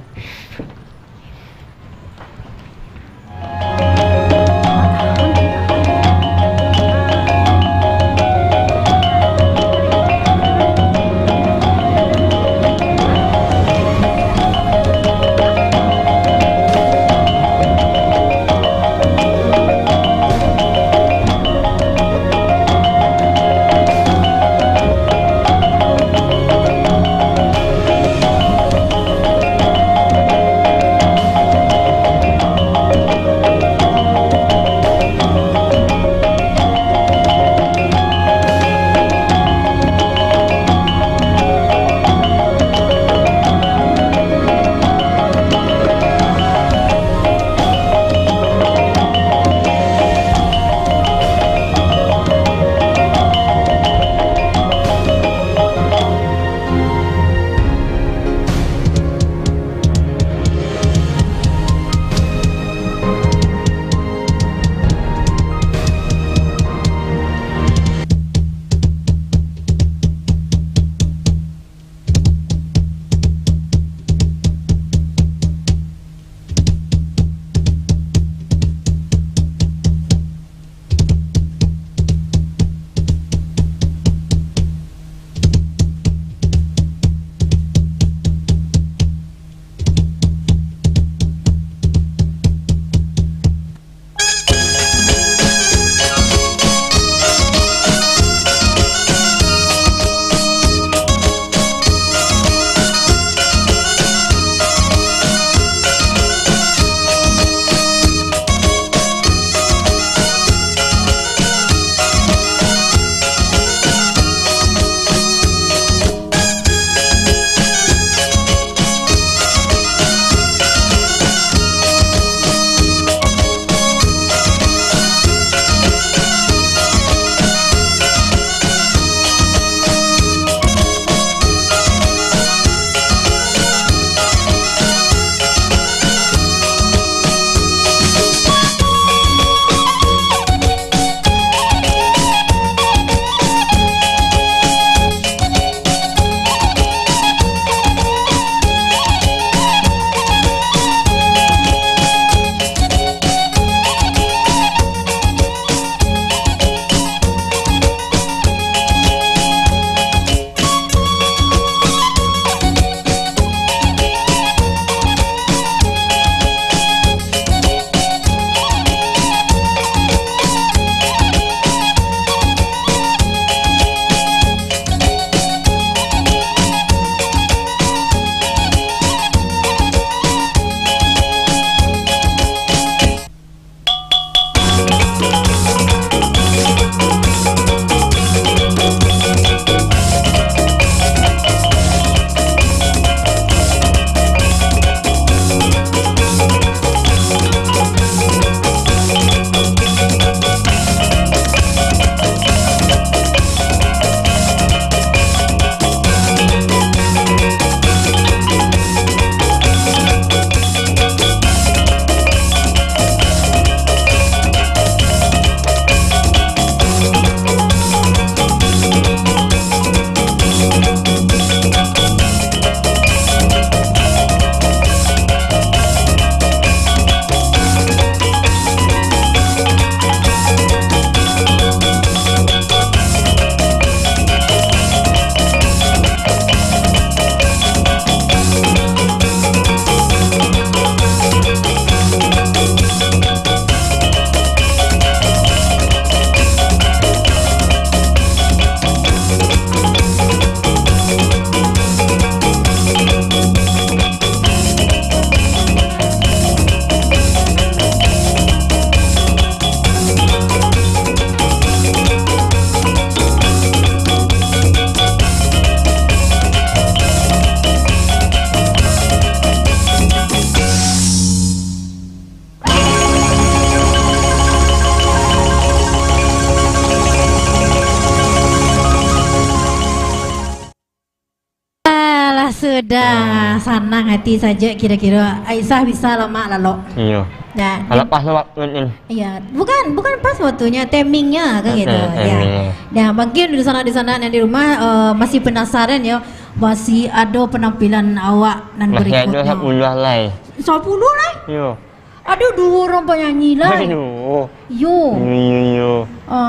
Sudah senang hati saja kira-kira Aisyah bisa lama lalu. Iya. Ya. Kalau pas waktu ini. Iya, bukan pas waktunya, timingnya kan gitu. Ya. Nah, mungkin di sana yang di rumah masih penasaran ya, masih ada penampilan awak dan berikutnya. Masih ada 10 lah. 10 lah? Iya. Aduh, 2 orang penyanyi lah. Aduh. Yo.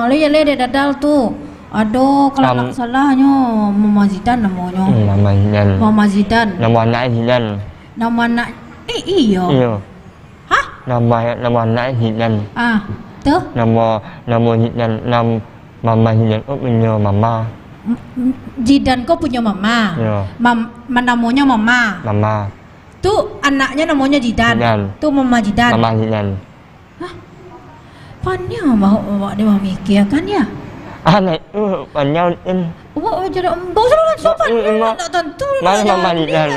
Lihat dia dadal tuh. Aduh, kalau tak salahnya Mama Zidan namanya. Mama Zidan. Nama anak Zidan. Nama anak iya. Iya. Hah? Nama anak Zidan. Tuh? Nama Zidan, Mama Zidan punya mama. Zidan kau punya mama. Iya. Namanya mama. Mama. Tuh anaknya namanya Zidan. Tuh Mama Zidan. Mama Zidan. Hah? Pannya bawa dia mikir kan ya? Anak itu panjang ini. Bawa jadi bosan sopan. Tak tentu. Mana Mama Zidan?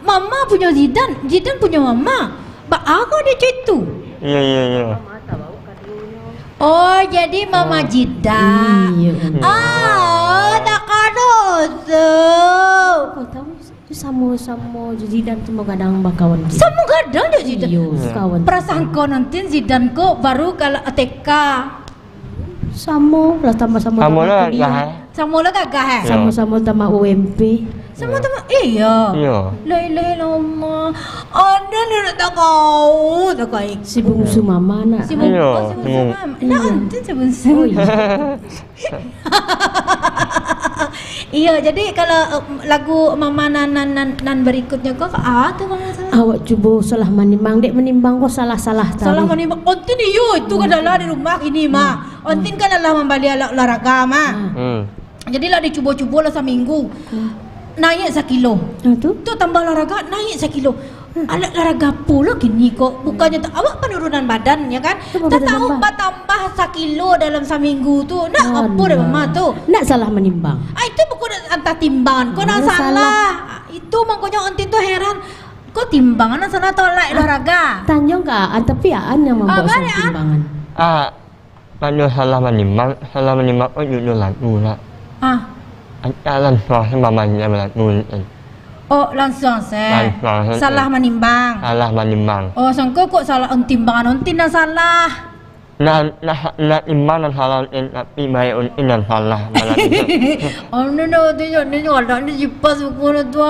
Mama punya Zidan punya mama. Aku dia itu. Iya. Oh, jadi Mama Zidan. Tak ada. Kau tahu itu sama Zidan semua kadang bakawan. Sama kadang je Zidan. Kawan. Perasaan kau nanti Zidan kau baru kalau TK. Sama lah sama-sama. Sama lah gagah. Sama-sama sama UMP. Sama-sama iya. Lama. Ada ni tak kau. Tak kau. Si bungsu mama nak. Si bungsu mama. Nak nanti si bungsu. Iya, jadi kalau lagu Mama nan berikutnya kau tu Mama salah. Awak cuba salah menimbang, dek menimbang kau salah-salah tadi. Salah menimbang. Ontin iyo itu kan adalah di rumah ini mah. Ontin kan adalah membalik olahraga mah. Jadi lah dicuba-cuba lah seminggu. Naik 1 kilo. Tu tambah olahraga naik 1 kilo. Alat olahraga pula gini kok. Bukannya awak penurunan badan ya kan? Tak tahu tambah 1 kilo dalam seminggu tu. Nak apa dah Mama tu? Nak salah menimbang. Itu bukan antar timbangan. Kau nak salah. Itu makanya ontin tu heran. Kau timbangan salah tolak olahraga. Tanjong ka, tapi aan yang membawa timbangan. Kalau salah menimbang kau jujur lagu lah. Jalan Mama Zidan lagu. Oh, langsung salah menimbang. Oh, sangka kok salah timbangan ontin dan salah. Nak imbang dan salah tapi baik ontin dan salah. Oh, no, dia ada ni jipas buku tu.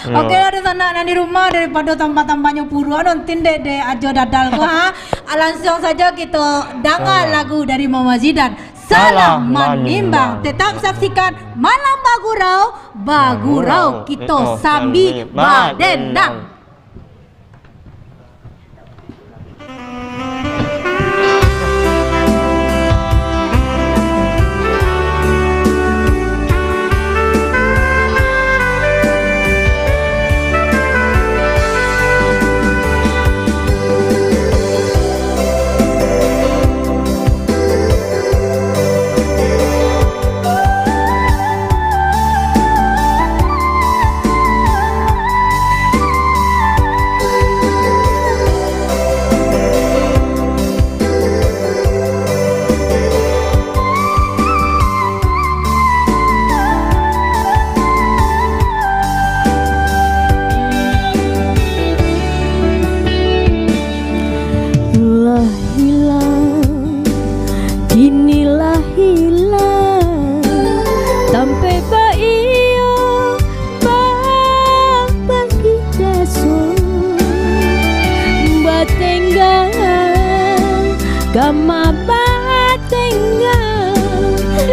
Okey, ada sana di rumah daripada tambah-tambahnya puruan ontin dek ajo dadal ko ha. Langsung saja kita dengar lagu dari Mama Zidan. Salah menimbang. Tetap saksikan Malam Bagurau kita sambil berdendang. Gama batenga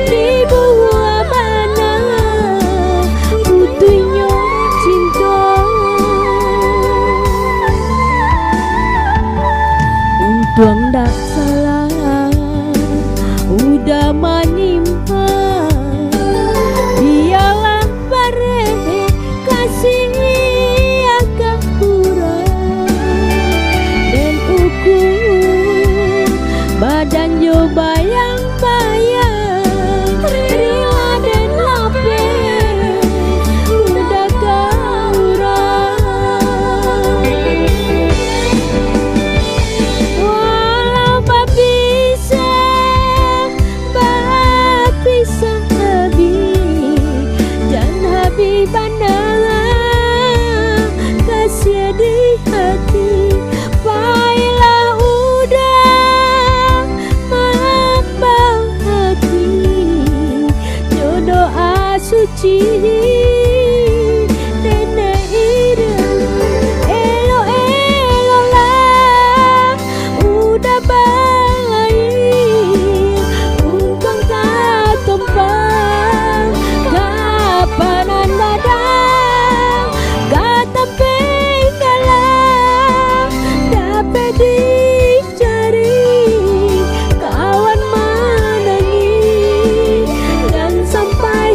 di buah mana butuhnya cinta. Untung tak salah udah menimpa. Biarlah bare kasih agak kurang dan ukur badan suci nenek ireng. Elo lah udah baik ungkang tak tumpang kapanan dadang gak sampai kalah dapat dicari kawan menangis dan sampai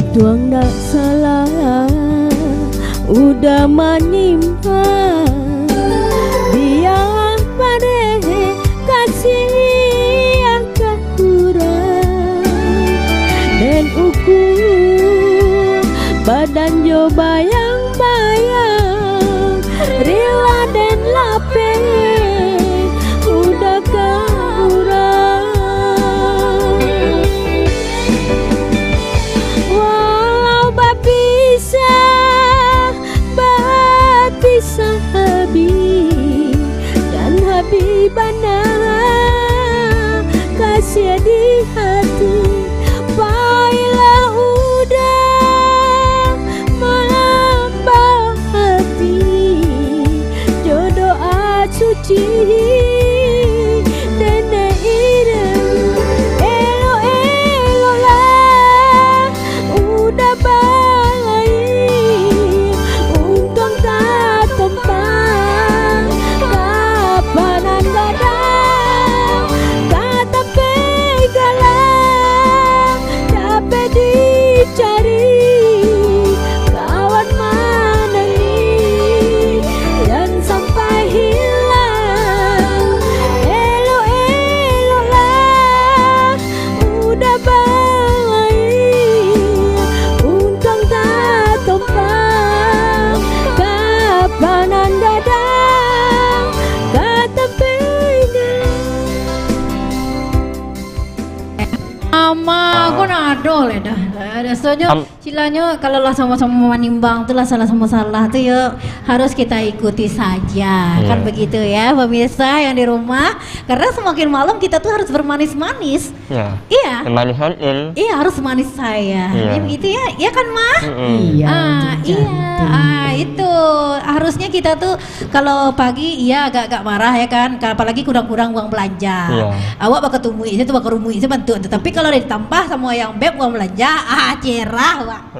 tuang tak salah udah menimpa biar pada kasih yang kurang dan ukur badan jo bayang-bayang rela dan lapar udah kurang. Bisa habis dan habibana kasih di hati baiklah udah melambang hati jodoh suci nenek ireng. Elo lah udah baik untung tak tumpang kapanan dadang kata pegalang dapat dicari kawan menangis dan sampai hilang. Elo lah udah baik untung tak tumpang kapanan dadang kata pegang. Mama, aku nado lah dah. Rasanya silanya kalau lah sama-sama menimbang tu lah salah tu ya harus kita ikuti saja kan begitu ya pemirsa yang di rumah, karena semakin malam kita tuh harus bermanis-manis. Iya. Manis Iya harus manis saya. Ya begitu ya, ya kan Ma? Itu harusnya kita tuh kalau pagi iya agak marah ya kan, apalagi kurang-kurang uang belanja. Awak bakal tumui itu bakal rumui itu bantu, tapi kalau ditambah sama yang beb uang belanja, cerah Wak.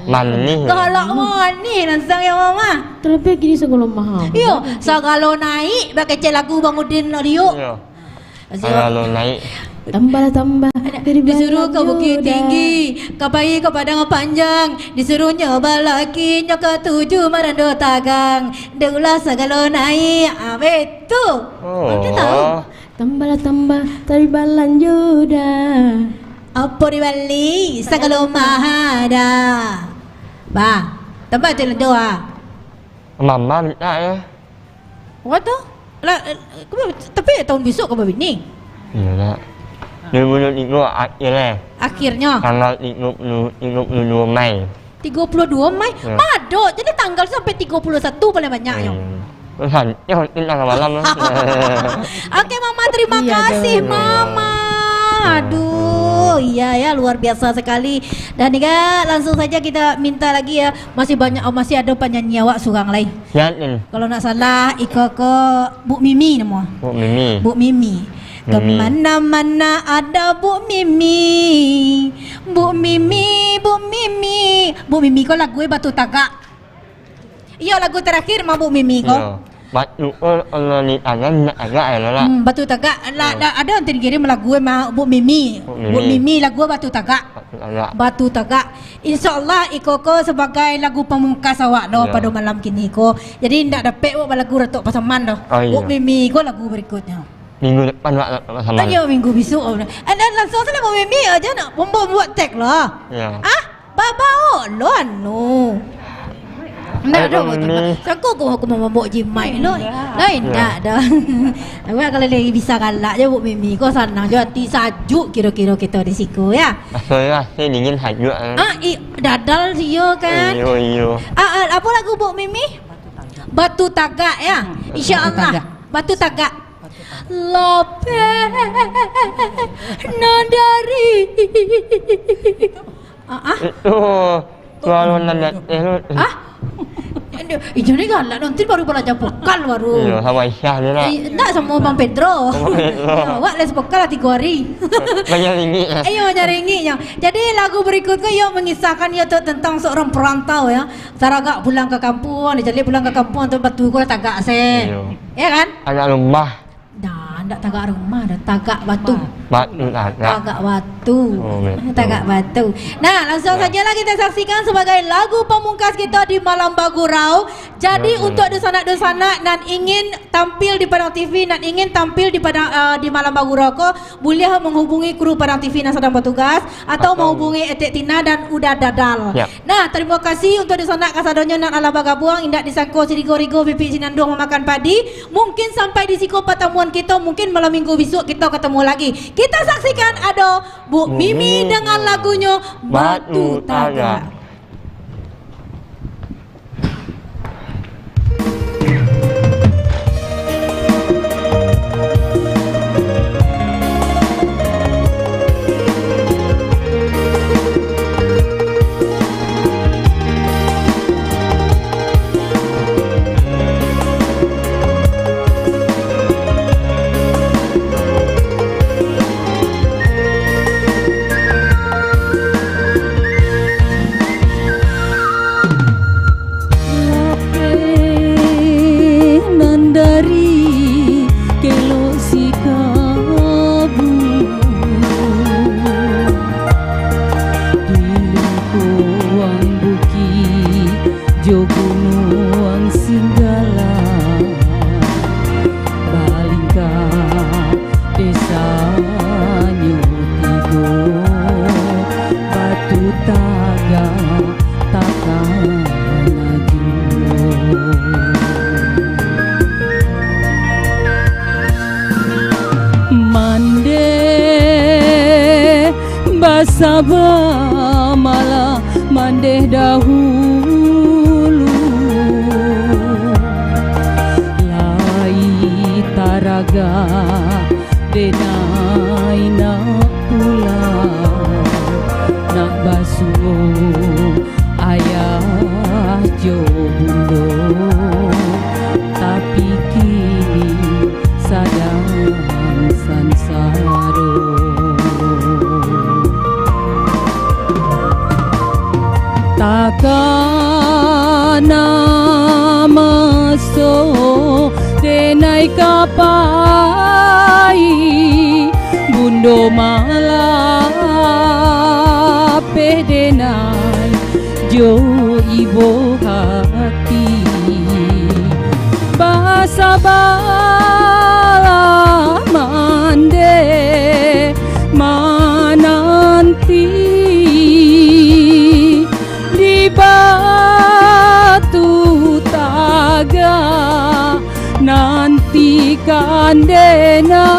Manis. Kalau manis nansang ya Mama. Tapi gini segala mahal. Iyo, segala naik pakai celaku bangudin Rio. Segala naik. Tambah disuruh ke Bukit Tinggi, ke Bayi, ke Padang Panjang, disuruh nyoba lagi nyoka 7 Marando Tagang, deulah segala naik. Betul. Anda tahu? Tambah tari balan juda. Apa di Bali segala mahada. Ba, tambah jalan doa. Mama minta ya. What tu? Lah, tapi tahun besok kau bini. Iya. Dia ikut akhirnya. Akhirnya. Tanggal 32 Mei. 32 Mei? Mado, jadi tanggal sampai 31 paling banyaknya. Ya, tanggal malam. Oke Mama, terima kasih Mama. Aduh, iya ya luar biasa sekali. Dan nih langsung saja kita minta lagi ya, masih ada penyanyi awak surang lain. Kalau nak salah Iko Bu Mimi nama. Bu Mimi. Kemana-mana ada Bu Mimi. Bu Mimi kau lagu Batu Tagak. Iya lagu terakhir mah Bu Mimi kau. batu ni tangan agak lah. Batu tagak. Ada nanti kirim lagu Bu Mimi. Bu Mimi lagu Batu Tagak. Batu Tagak. Insyaallah ikoko sebagai lagu pamungkas awak pada malam kini ko. Jadi ndak dapat buat lagu Datuk Pasaman dah. Bu Mimi ko lagu berikutnya. Minggu depan Pak Pasaman. Tanya minggu besok. Anda langsung sana Bu Mimi aja nak buat tag lah. Ya. Babao lo anu. Ndak ada betul. Sangko aku mau bawa jimai lo. Lain ndak dah. Awak kalau lagi bisa galak je Bu Mimi kau senang je hati sajuk kira-kira kita di siku ya. Saya dingin sajuk. Dadal dia kan. Iyo. Apa lagu Bu Mimi? Batu Tagak ya. Insya-Allah. Batu Tagak. Lope nadari. Kalau nanti Jadi galak nanti baru belajar vokal baru. Iya, sama Aisyah dia lah. Enggak sama Bang Pedro. Awak les vokal lah 3 hari. Banyak ringgit. Banyak ringgitnya. Jadi lagu berikutnya ia mengisahkan ia tentang seorang perantau ya. Saragak pulang ke kampung, dia jadi pulang ke kampung tu batu ko tagak se. Ya kan? Anak rumah. Ndak tagak rumah, dah tagak batu. Batu tagak batu. Tagak batu. Nah, langsung sajalah kita saksikan sebagai lagu pamungkas kita di Malam Bagurau. Jadi untuk dosanak-dosanak dan ingin tampil di Padang TV dan ingin tampil di Malam Bagurau ko, boleh menghubungi kru Padang TV yang sedang bertugas atau menghubungi Etek Tina dan Uda Dadal. Nah, terima kasih untuk dosanak kasadonyo dan ala bagabuang indak disangko sirigo-rigo pipi sinandung memakan padi. Mungkin sampai di siku pertemuan kita, mungkin malam minggu besok kita ketemu lagi. Kita saksikan ada Bu Mimi dengan lagunya Batu Tagak. Sabah malah mandeh dahulu lai taraga denai nak pulang nak basuh ayah jo bundo tapi kini sadang sansaro. Takana maso denai kapai bundo malah pedenai jo ibu hati bahasa bala mande mananti Batu Tagak nantikan denai.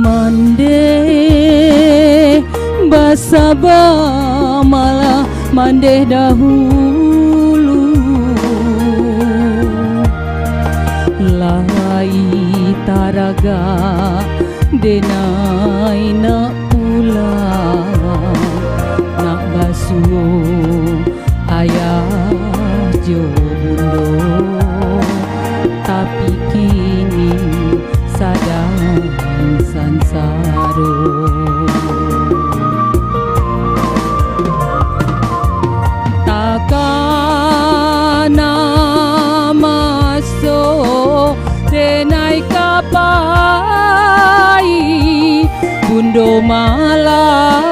Mande basaba malah mandeh dahulu lai taraga denai nak pulang nak basuh ayah jo bundo tapi kini sadang sansaro takana masuk denai kapai bundo malam